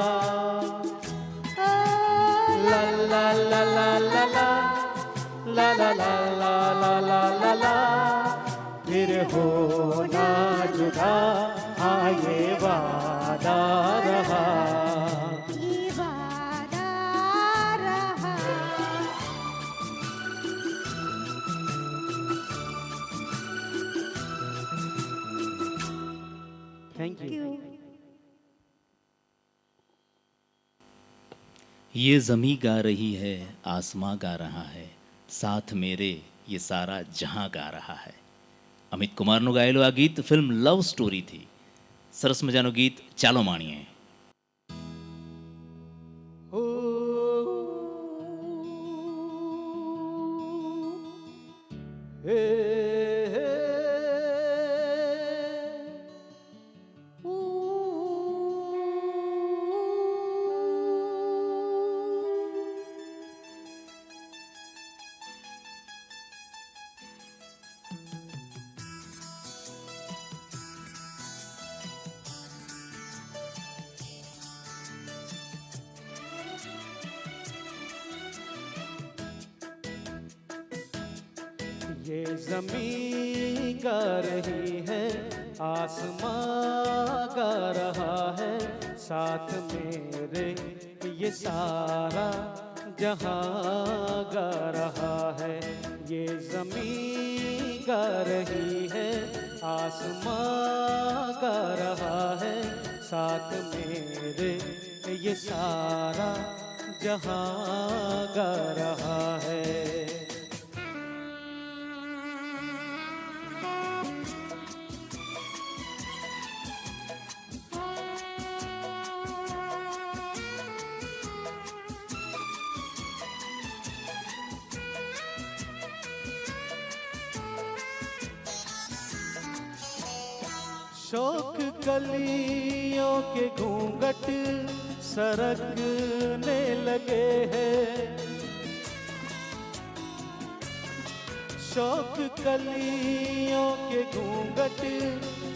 ला ला ला ला ला ला ला ला ला ला ला ला ला, फिर हो ना जुदा, हाँ ये वादा रहा। ये वादा रहा। Thank you. ये ज़मीं गा रही है, आसमां गा रहा है, साथ मेरे ये सारा जहां गा रहा है. અમિત કુમારનું ગાયેલું આ ગીત ફિલ્મ લવ સ્ટોરીથી. સરસ મજાનું ગીત, ચાલો માણીએ. ये ज़मीं गा रही है, आसमां गा रहा है, साथ मेरे ये सारा जहां गा रहा है. ये ज़मीं गा रही है, आसमां गा रहा है, साथ मेरे ये सारा जहां गा रहा है. शौक कलियों के घूंघट सरकने लगे हैं. शौक कलियों के घूंघट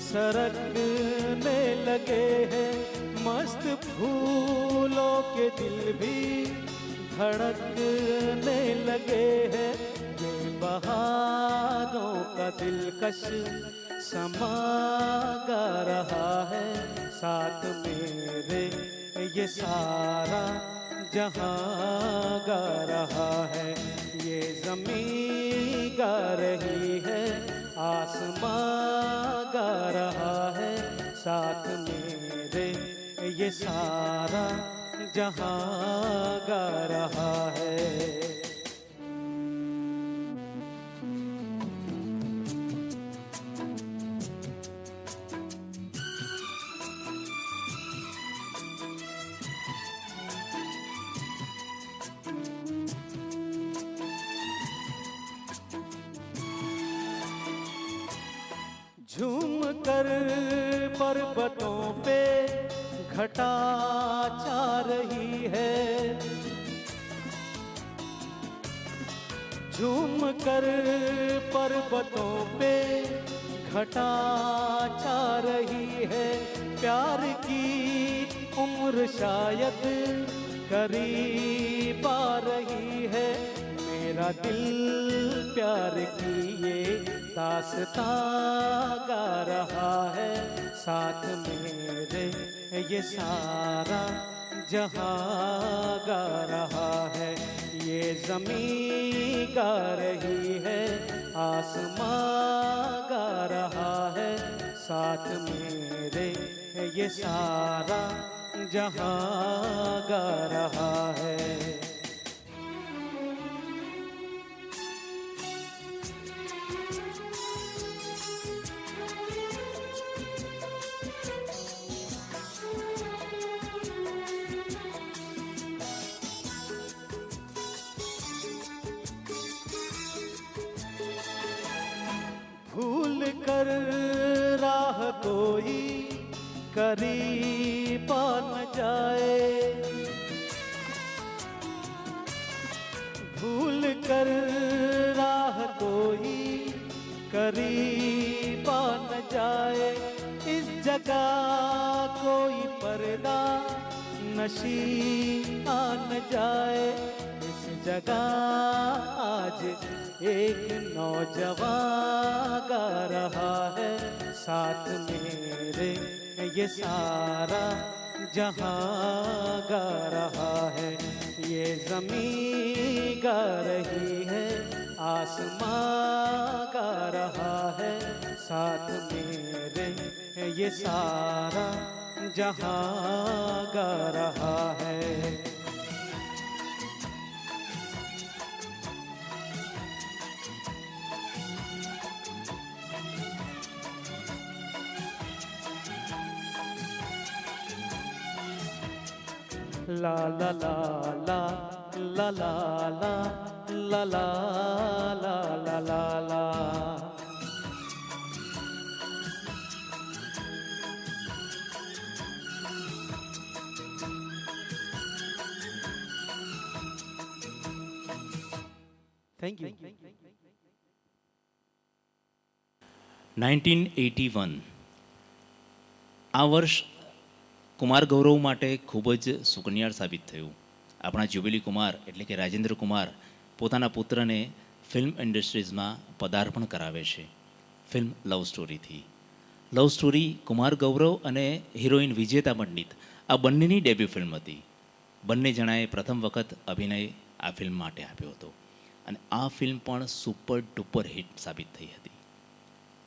सरकने लगे हैं. मस्त फूलों के दिल भी धड़कने लगे हैं. ये बहारों का दिलकश समा गा रहा है, साथ मेरे ये सारा जहां गा रहा है. ये ज़मीं गा रही है, आसमां गा रहा है, साथ मेरे ये सारा जहां गा रहा है. झूम कर पर्वतों पे घटा छा रही है. झूम कर पर्वतों पे घटा छा रही है. प्यार की उम्र शायद करीब आ रही है. मेरा दिल प्यार की ये दास्तां गा रहा है, साथ मेरे ये सारा जहां गा रहा है. ये ज़मीं गा रही है, आसमां गा रहा है, साथ मेरे ये सारा जहां गा रहा है। भूल कर राह कोई करीब न जाए, भूल कर राह कोई करीब न जाए। इस जगह कोई पर्दा नशी आ न जाए। इस जगह आज एक नौजवान गा रहा है साथ मेरे, ये सारा जहां गा रहा है। ये ज़मीं गा रही है, आसमां गा रहा है साथ मेरे, ये सारा जहां गा रहा है। ला ला ला ला ला ला ला ला ला ला ला ला ला। Thank you. 1981 આ વર્ષ કુમાર ગૌરવ માટે ખૂબ જ સુકન્યાળ સાબિત થયું. આપણા જ્યુબિલી કુમાર એટલે કે રાજેન્દ્ર કુમાર પોતાના પુત્રને ફિલ્મ ઇન્ડસ્ટ્રીઝમાં પદાર્પણ કરાવે છે ફિલ્મ લવ સ્ટોરીથી. લવ સ્ટોરી કુમાર ગૌરવ અને હિરોઈન વિજેતા પંડિત આ બંનેની ડેબ્યુ ફિલ્મ હતી. બંને જણાએ પ્રથમ વખત અભિનય આ ફિલ્મ માટે આપ્યો હતો અને આ ફિલ્મ પણ સુપર ડુપર હિટ સાબિત થઈ હતી.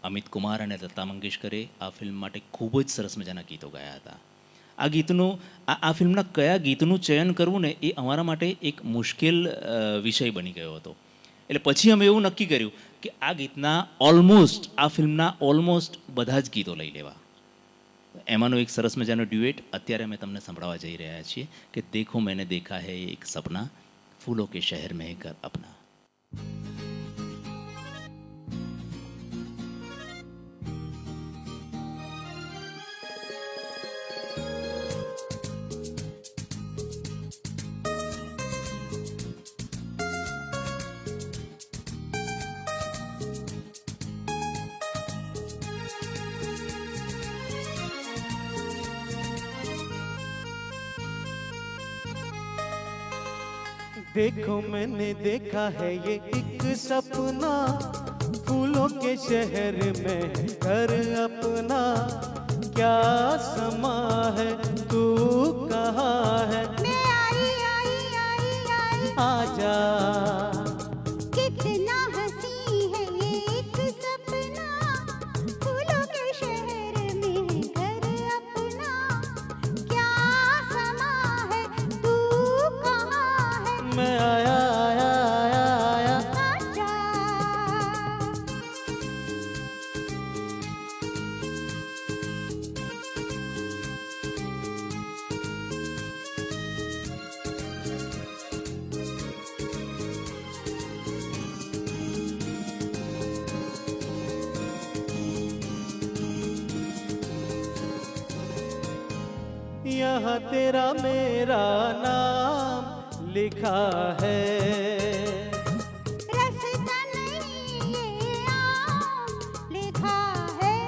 અમિત કુમાર અને લતા મંગેશકરે આ ફિલ્મ માટે ખૂબ જ સરસ મજાના ગીતો ગાયા હતા. આ ગીતનું આ ફિલ્મના કયા ગીતનું ચયન કરવું ને એ અમારા માટે એક મુશ્કેલ વિષય બની ગયો હતો. એટલે પછી અમે એવું નક્કી કર્યું કે આ ગીતના આ ફિલ્મના ઓલમોસ્ટ બધા જ ગીતો લઈ લેવા. એમાંનો એક સરસ મજાનો ડ્યુએટ અત્યારે અમે તમને સંભળાવવા જઈ રહ્યા છીએ કે દેખો મેને દેખા હૈ એક સપના ફૂલો કે શહેર મેં ઘર અપના. देखो मैंने देखा है ये एक सपना, फूलों के शहर में घर अपना। क्या समा है तू कहाँ है, मैं आई आई आई आई आजा। कितना हंसी है ये एक सपना, फूलों के शहर में घर अपना। क्या समा है तू कहाँ है, मैं आया आया आया आया। आजा। यहाँ तेरा मेरा नाम लिखा है, रास्ता नहीं ये आम लिखा है।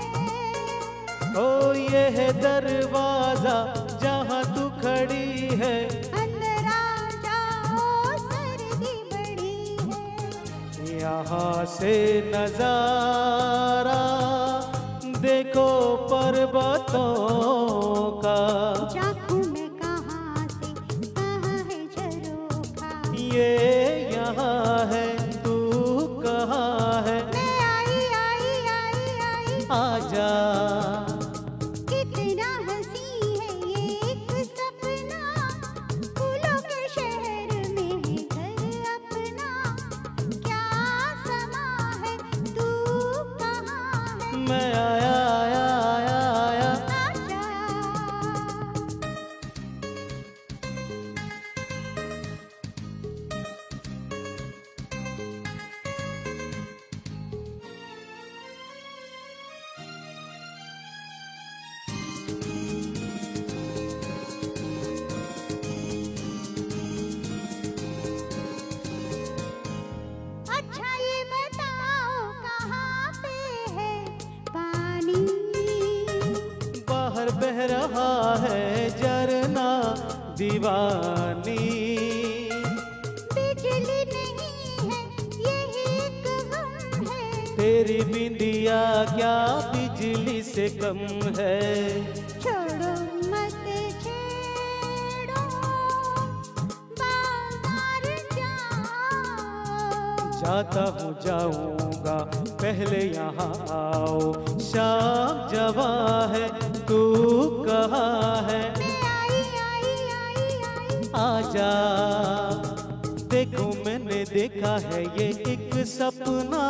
ओ ये है दरवाजा जहाँ तू खड़ी है। अंदर आ जाओ सर्दी बड़ी है, यहाँ से नजारा देखो पर्वतों का। झांकू मैं कहाँ से कहाँ है झरोखा, ये यहाँ है तू कहाँ है, मैं आई आई आई आई। आजा। कितना बह रहा है झरना दीवानी। बिजली नहीं है यही एक गम है, तेरी बिंदिया क्या बिजली से कम है। छोड़ो मत छेड़ो बाजार जाओ। जाता हूँ जाऊंगा पहले यहाँ आओ। शाम जवां है तू कहाँ है, मैं आई आई आई आई। आजा। देखो मैंने देखा है ये एक सपना,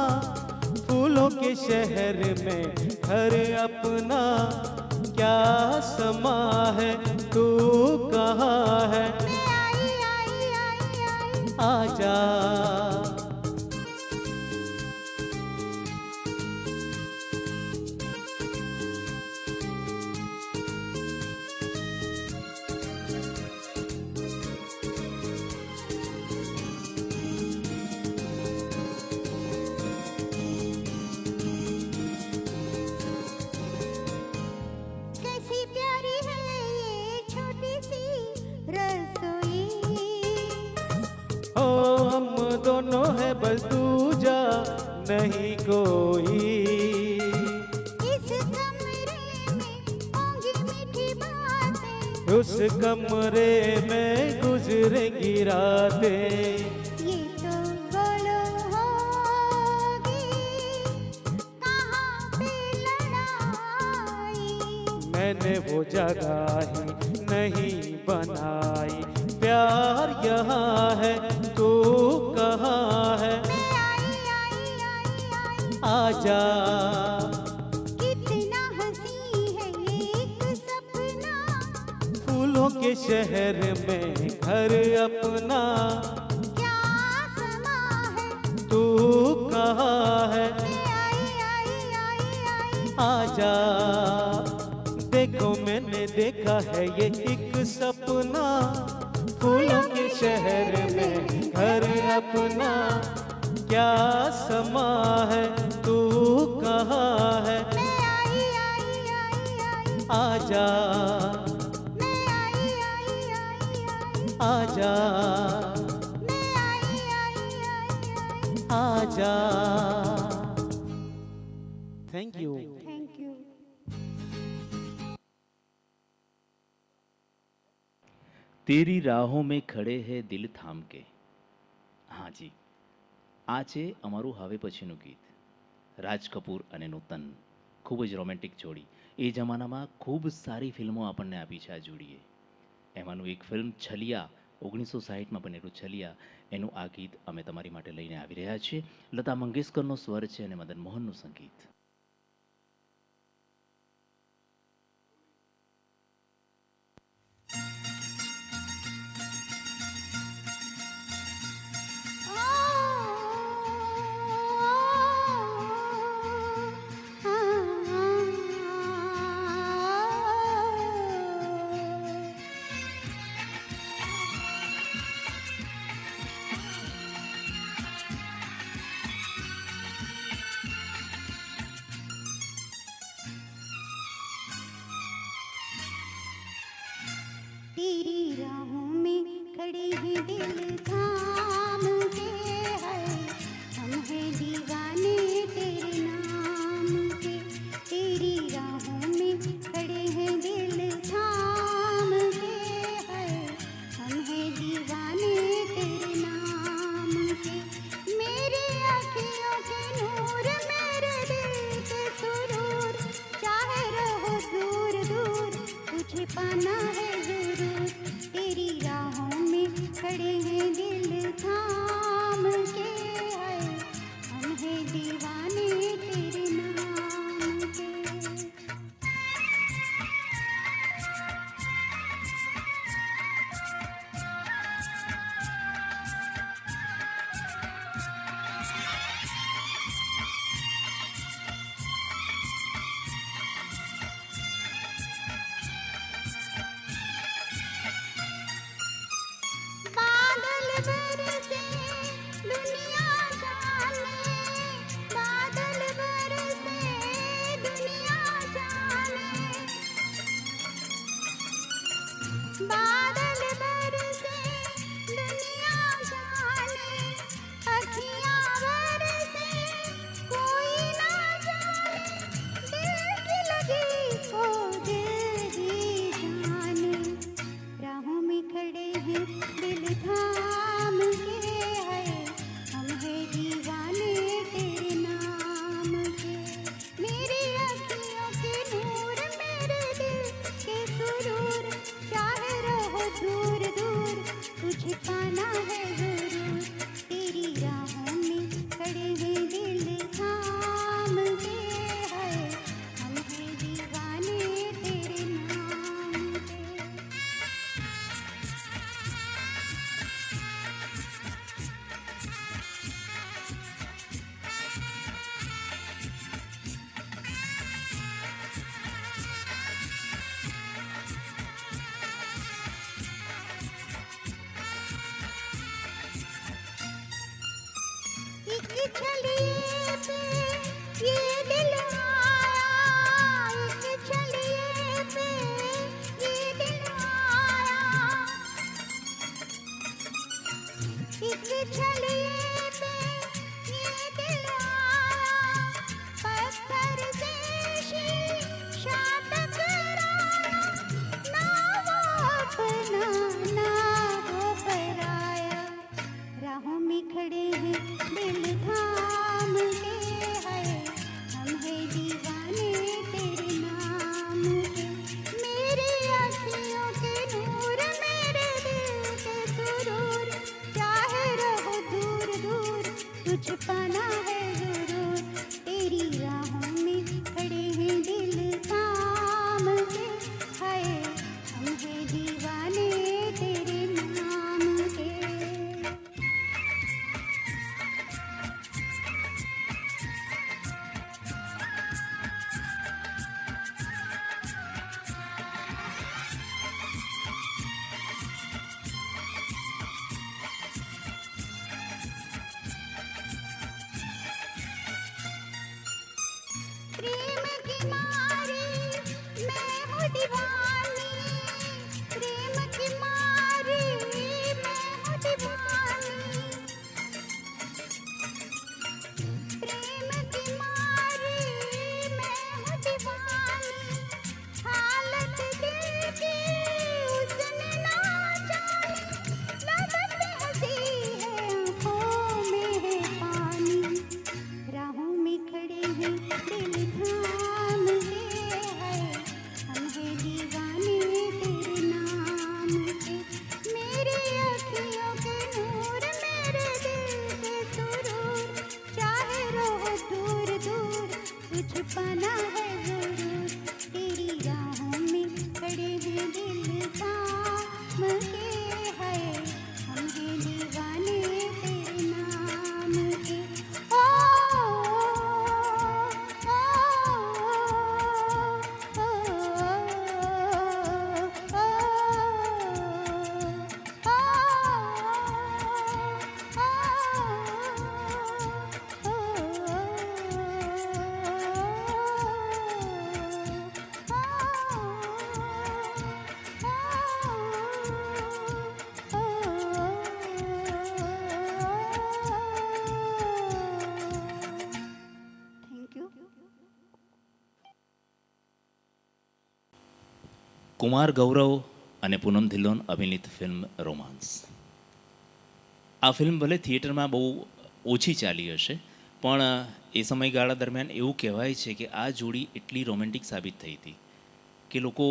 फूलों के शहर में घर अपना। क्या समा है तू कहाँ है, मैं आई आई आई आई। आजा। कैसी प्यारी है ये छोटी सी रसोई, ओ हम दोनों है बस दूजा नहीं कोई। इस कमरे में होंगी मीठी बातें, उस कमरे में गुजरेंगी रातें। ये तो बोलो होगी कहाँ पे लड़ाई। मैंने वो जगह ही नहीं बनाई, प्यार यहाँ है तू कहाँ है, मैं आई आई आई आई। आजा। कितना हंसी है एक सपना, फूलों के शहर में घर अपना। क्या समा है तू कहाँ है, मैं आई आई आई आई। आजा। देखो मैंने देखा है ये एक सपना, फूलों के शहर में घर अपना। क्या समा है तू कहाँ है, मैं आई आई आई आई। आजा। मैं आई आई आई आई। आजा मैं आई आई आई आई। आजा। Thank you. Thank you. તેરી રાહો में ખડે હે દિલ થામ કે. હા જી, આ છે અમારું હવે પછીનું ગીત. રાજ કપૂર અને નૂતન, ખૂબ જ રોમેન્ટિક જોડી. એ જમાનામાં ખૂબ સારી ફિલ્મો આપણને આપી છે આ જોડીએ. એમાંનું એક ફિલ્મ છલિયા, 1960માં બનેલું છલિયા, એનું આ ગીત અમે તમારી માટે લઈને આવી રહ્યા છીએ. લતા મંગેશકરનો સ્વર છે અને મદન મોહનનું સંગીત. तेरी राहों में खड़े हैं दिल थाम के, है हम हैं दीवाने तेरे नाम के। तेरी राहों में खड़े हैं दिल थाम के, है हम हैं दीवाने तेरे नाम के। मेरी आँखियों के नूर, मेरे दिल के सुरूर, चाहे रहो दूर दूर तुझे पाना है जरूर। तेरी राहों में खड़े हैं दिल थाम के, है हम हैं दीवाने तेरे नाम के। बादल बरसे हैं दिल थाम के, है हम हैं दीवाने तेरे नाम के। मेरी अखियों के नूर, मेरे दिल के सुरूर, चाहे रहो दूर दूर, तुझे पाना है जरूर। तेरी राहों में खड़े हैं दिल थाम के, है हम हैं दीवाने तेरे नाम के। एक छलिए पे ये दिल आया, एक छलिए पे ये दिल आया, एक छलिए पे ये दिल आया, पत्थर से शीशा टकराया, ना वो अपना ना वो पराया। राहों में खड़े हैं दिल थाम के, है हम हैं दीवाने तेरे नाम के। मेरी अखियों के नूर, मेरे दिल के सुरूर, चाहे रहो दूर दूर, तुझ पाना है जरूर। तेरी राहों में खड़े हैं दिल थाम के, है हम हैं दीवाने तेरे नाम के। प्रेम की मारी मैं हूँ दीवानी, प्रेम की मारी मैं हूँ दीवानी, प्रेम की मारी मैं हूँ दीवानी। हालत दिल की उसने ना जानी, लबत हंसी है आँखों में है पानी। राहों में खड़े हैं दिल थाम के, है हम हैं दीवाने तेरे नाम के। मेरी अखियों के नूर, मेरे दिल के सुरूर, चाहे रहो दूर दूर, तुझ पाना है जरूर। तेरी राहों में खड़े हैं दिल थाम के, है हम हैं दीवाने तेरे नाम के। ओ थैंक यू। કુમાર ગૌરવ અને પૂનમ ધિલ્લોન અભિનીત ફિલ્મ રોમાન્સ. આ ફિલ્મ ભલે થિયેટરમાં બહુ ઓછી ચાલી હશે, પણ એ સમયગાળા દરમિયાન એવું કહેવાય છે કે આ જોડી એટલી રોમેન્ટિક સાબિત થઈ હતી કે લોકો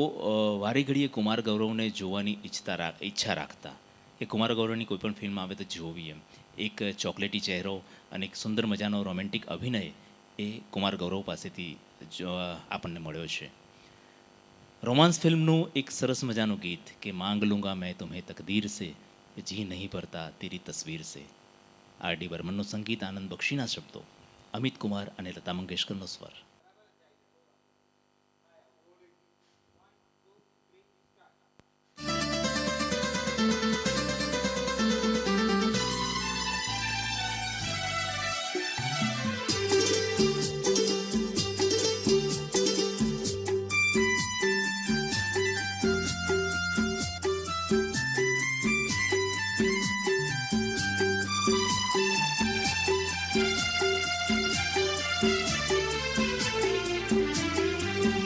વારે ઘડીએ કુમાર ગૌરવને જોવાની ઈચ્છા રાખતા કે કુમાર ગૌરવની કોઈ પણ ફિલ્મ આવે તો જોવી એમ. એક ચોકલેટી ચહેરો અને એક સુંદર મજાનો રોમેન્ટિક અભિનય એ કુમાર ગૌરવ પાસેથી આપણને મળ્યો છે. રોમાન્સ ફિલ્મનું એક સરસ મજાનું ગીત કે માંગ લૂંગા મેં તુમ્હે તકદીર સે, જી નહીં ભરતા તેરી તસવીર સે. આર.ડી. બર્મનનું સંગીત, આનંદ બક્ષીના શબ્દો, અમિત કુમાર અને લતા મંગેશકરનો સ્વર.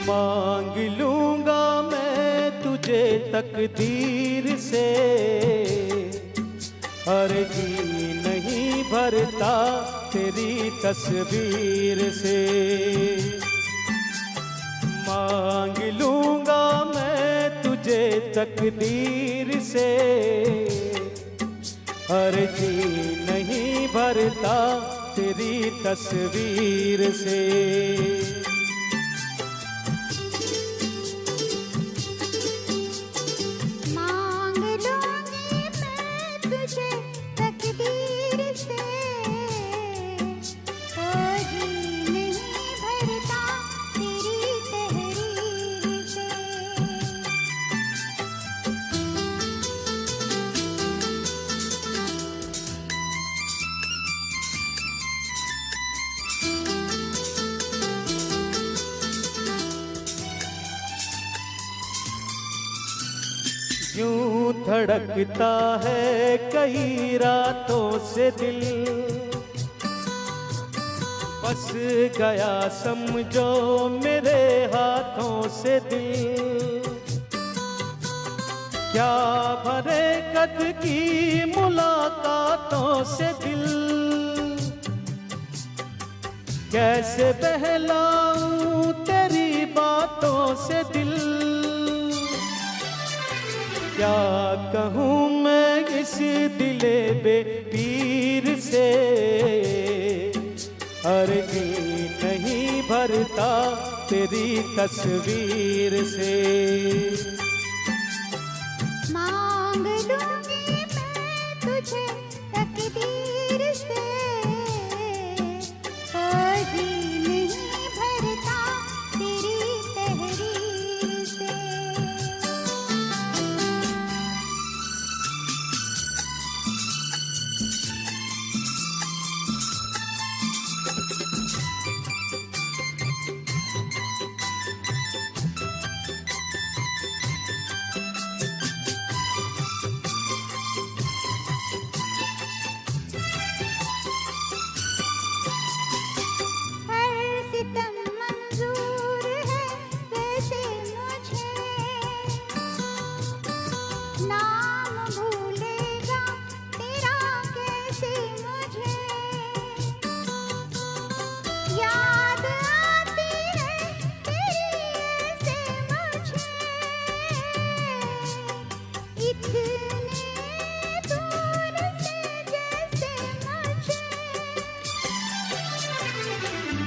मांग लूंगा मैं तुझसे तुझे तकदीर से, अरे जी नहीं भरता तेरी तस्वीर से। मांग लूंगा मैं तुझे तकदीर से, अरे जी नहीं भरता तेरी तस्वीर से। मांग लूंगी मैं तुझे तकदीर से, ओ जी नहीं भरता तेरी तहरीर से। यूं धड़कता है कई रातों से दिल, बस गया समझो मेरे हाथों से दिल। क्या भरे कद की मुलाकातों से दिल, कैसे बहलाऊं तेरी बातों से दिल। क्या कहूँ मैं इस दिले बेपीर से, अरे जी नहीं भरता तेरी तस्वीर से। मांग लूंगी मैं तुझे तकदीर से, ओ जी नहीं भरता तेरी तहरीर से। हर सितम मंजूर है वैसे मुझे, नाम भूलेगा तेरा कैसे मुझे। याद आती है तेरी ऐसे मुझे, इतने दूर से जैसे मुझे।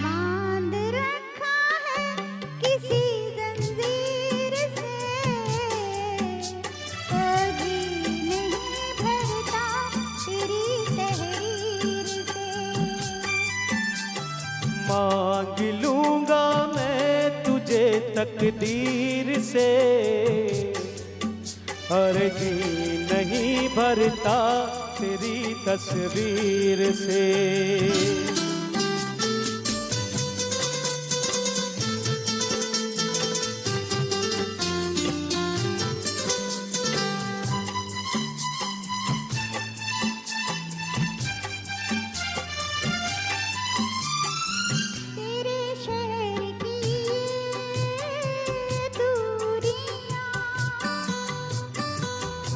बांध रखा है किसी जंजीर से, ओ जी नहीं भरता तेरी तहरीर से। मांग लूंगा मैं तुझे तकदीर से, अरे जी नहीं भरता तेरी तस्वीर से। तेरे शहर की दूरियां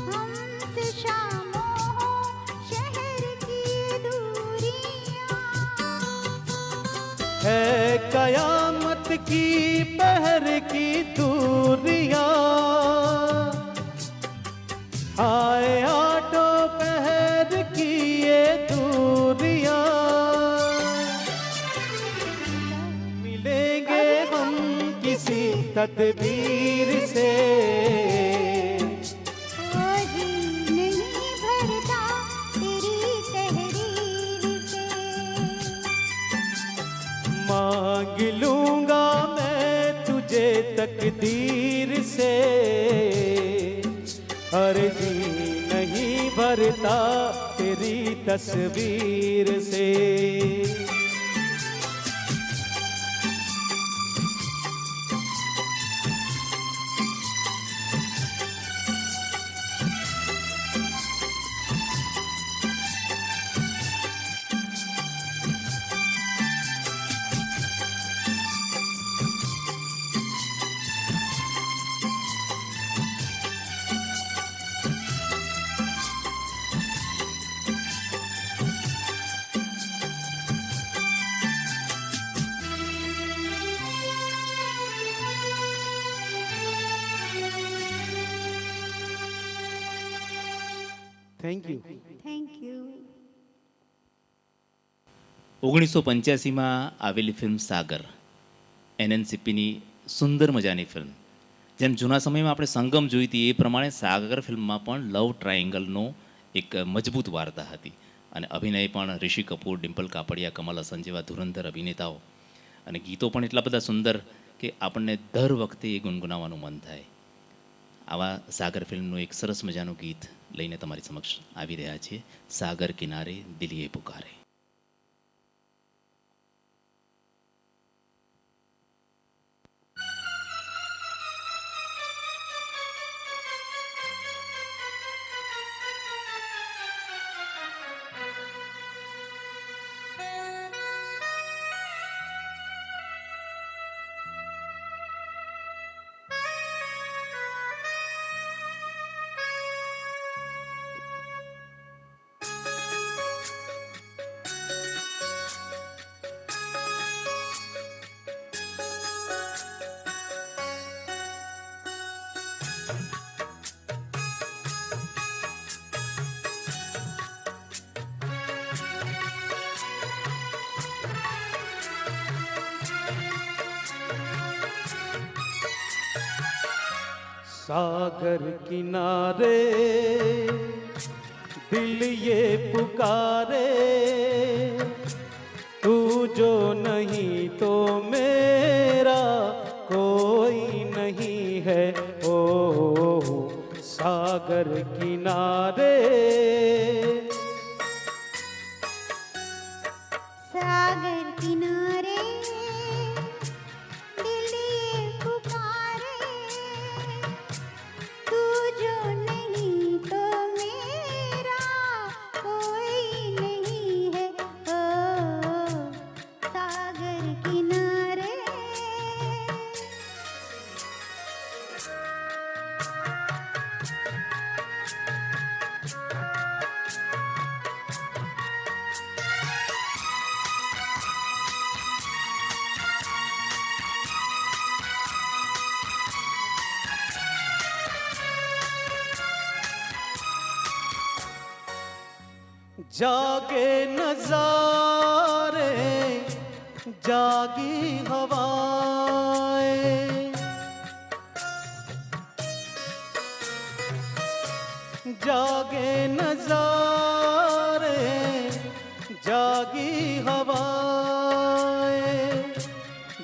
हमसे शामों हो, शहर की दूरियां। है कयामत की पहर की दूरियां, आए आटो पहर की ये दूरियां। मिलेंगे हम किसी तदबीर से, ओ जी नहीं भरता तेरी तहरीर से। मांग लूंगा मैं तुझे तकदीर से, अरे जी नहीं भरता तेरी तस्वीर से। Thank you. Thank you. 1985માં આવેલી ફિલ્મ સાગર, એનએનસીપીની સુંદર મજાની ફિલ્મ. જેમ જૂના સમયમાં આપણે સંગમ જોઈ હતી એ પ્રમાણે સાગર ફિલ્મમાં પણ લવ ટ્રાયેંગલનો એક મજબૂત વાર્તા હતી. અને અભિનય પણ ઋષિ કપૂર, ડિમ્પલ કાપડિયા, કમલ હસન જેવા ધુરંધર અભિનેતાઓ. અને ગીતો પણ એટલા બધા સુંદર કે આપણને દર વખતે એ ગુનગુનાવવાનું મન થાય. આવા સાગર ફિલ્મનું એક સરસ મજાનું ગીત લઈને તમારી સમક્ષ આવી રહ્યા છીએ. સાગર કિનારે દિલ યે પુકારે. सागर किनारे दिल ये पुकारे, तू जो नहीं तो मेरा कोई नहीं है. ओ सागर किनारे सागर किनारे दिल ये पुकारे, तू जो नहीं तो मेरा कोई नहीं है. ओ सागर किनारे. जागे नजारे जागी हवाएं, जागे नजारे जागी हवाएं,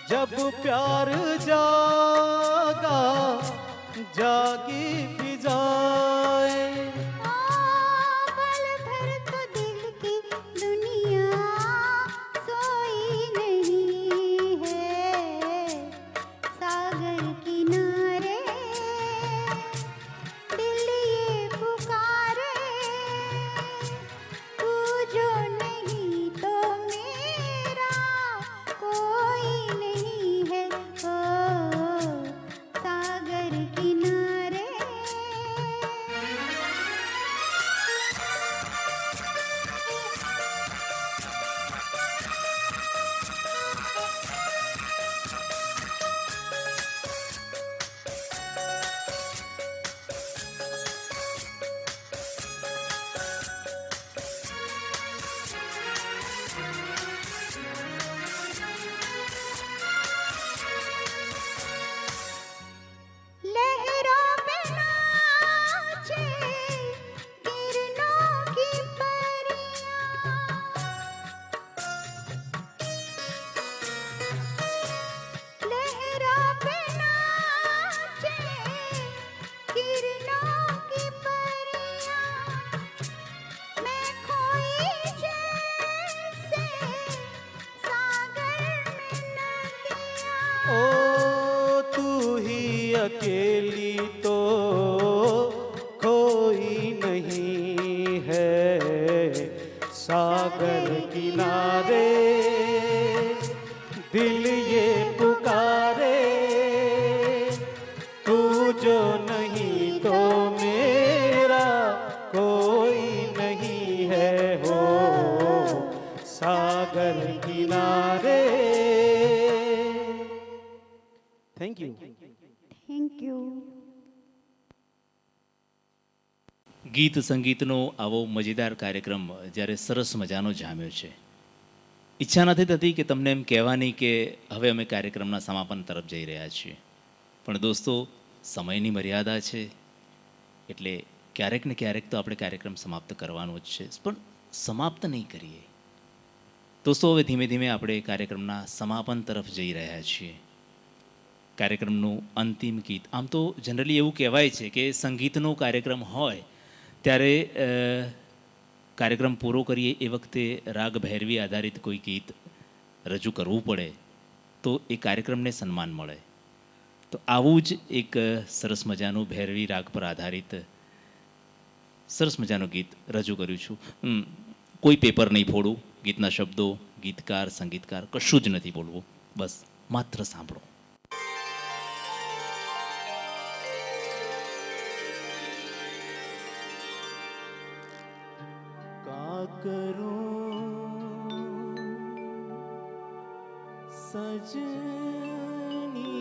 जब प्यार जागा जागी फिजाएं. पल भर तो दिल की दुनिया सोई नहीं है. सागर किनारे दिल ये पुकारे, तू जो नहीं तो मेरा कोई नहीं है. ओ सागर किनारे. लहरों पे नाचे किरणों की परियां, लहरों पे नाचे किरणों की परियां, मैं खोई जैसे सागर में नदियां. ओ तू ही अकेली तो कोई नहीं है. सागर किनारे दिल ये पुकारे, तू जो नहीं तो मेरा कोई नहीं है. हो सागर किनारे. Thank you. Thank you. ગીત સંગીતનો આવો મજેદાર કાર્યક્રમ જ્યારે સરસ મજાનો જામ્યો છે. ઈચ્છા નથી થતી કે તમને એમ કહેવાની કે હવે અમે કાર્યક્રમના સમાપન તરફ જઈ રહ્યા છીએ, પણ દોસ્તો સમયની મર્યાદા છે એટલે ક્યારેક ને ક્યારેક તો આપણે કાર્યક્રમ સમાપ્ત કરવાનો જ છે, પણ સમાપ્ત નહીં કરીએ દોસ્તો. હવે ધીમે ધીમે આપણે કાર્યક્રમના સમાપન તરફ જઈ રહ્યા છીએ. કાર્યક્રમનું અંતિમ ગીત, આમ તો જનરલી એવું કહેવાય છે કે સંગીતનો કાર્યક્રમ હોય ત્યારે કાર્યક્રમ પૂરો કરીએ એ વખતે રાગ ભૈરવી આધારિત કોઈ ગીત રજૂ કરવું પડે તો એ કાર્યક્રમને સન્માન મળે. તો આવું જ એક સરસ મજાનું ભૈરવી રાગ પર આધારિત સરસ મજાનું ગીત રજૂ કર્યું છું. કોઈ પેપર નહીં ફોડું, ગીતના શબ્દો, ગીતકાર, સંગીતકાર કશું જ નથી બોલવું, બસ માત્ર સાંભળો. सजनी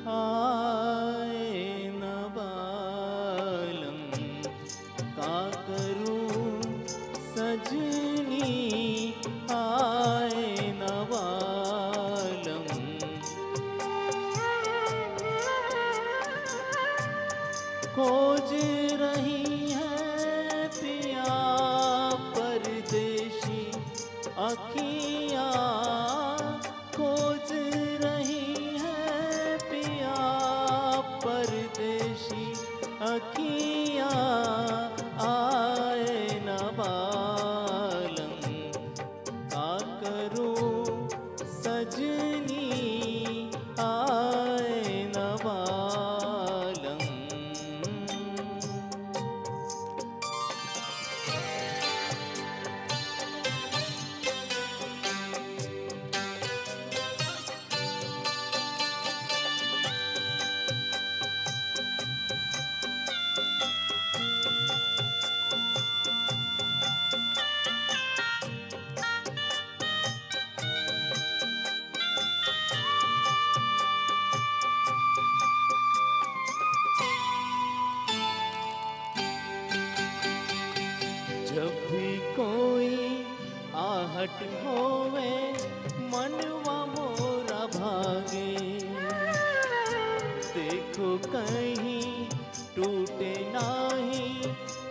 आए न बालम, का करूं सजनी आए न बालम, खोज रही है पिया परदेशी अखियाँ, खोज रही है पिया परदेशी अखियाँ, आए न बालम, का करूं सजनी आए न बालम. जब भी कोई आहट होवे मनवा मोरा भागे, देखो कहीं टूटे नाही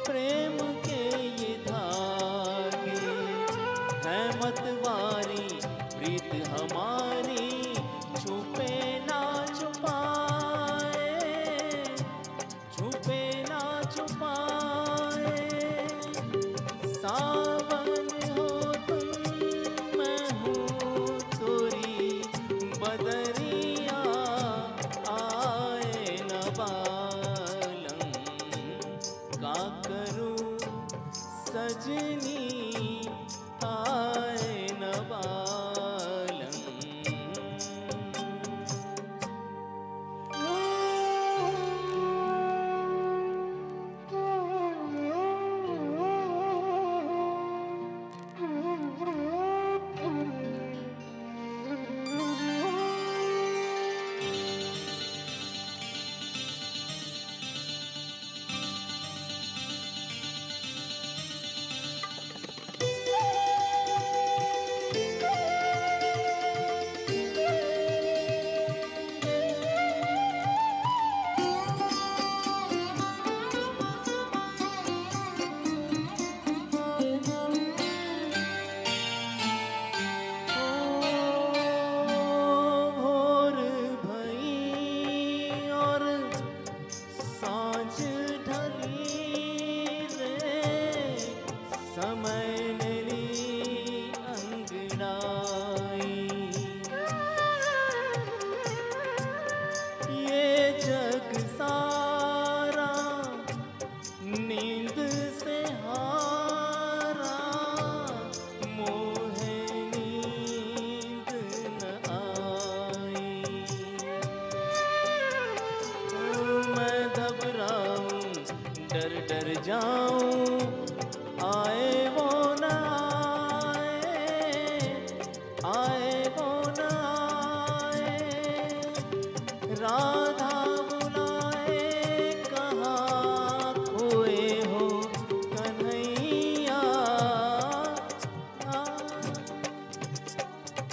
प्रेम के ये धागे, है मतवारी प्रीत हमारी छुपे ना छुपाए, छुपे ना छुपाए. सावन हो तुम, मैं हूँ तोरी बदरिया, आए न बालम, का करूं सजनी आए न बालम. भोर भई और सांझ ढली रे, समय ने ली अंगड़ाई, ये जग सारा नींद से हारा, मोहे नींद न आई. मैं घबराऊं, डर डर जाऊं, आए वो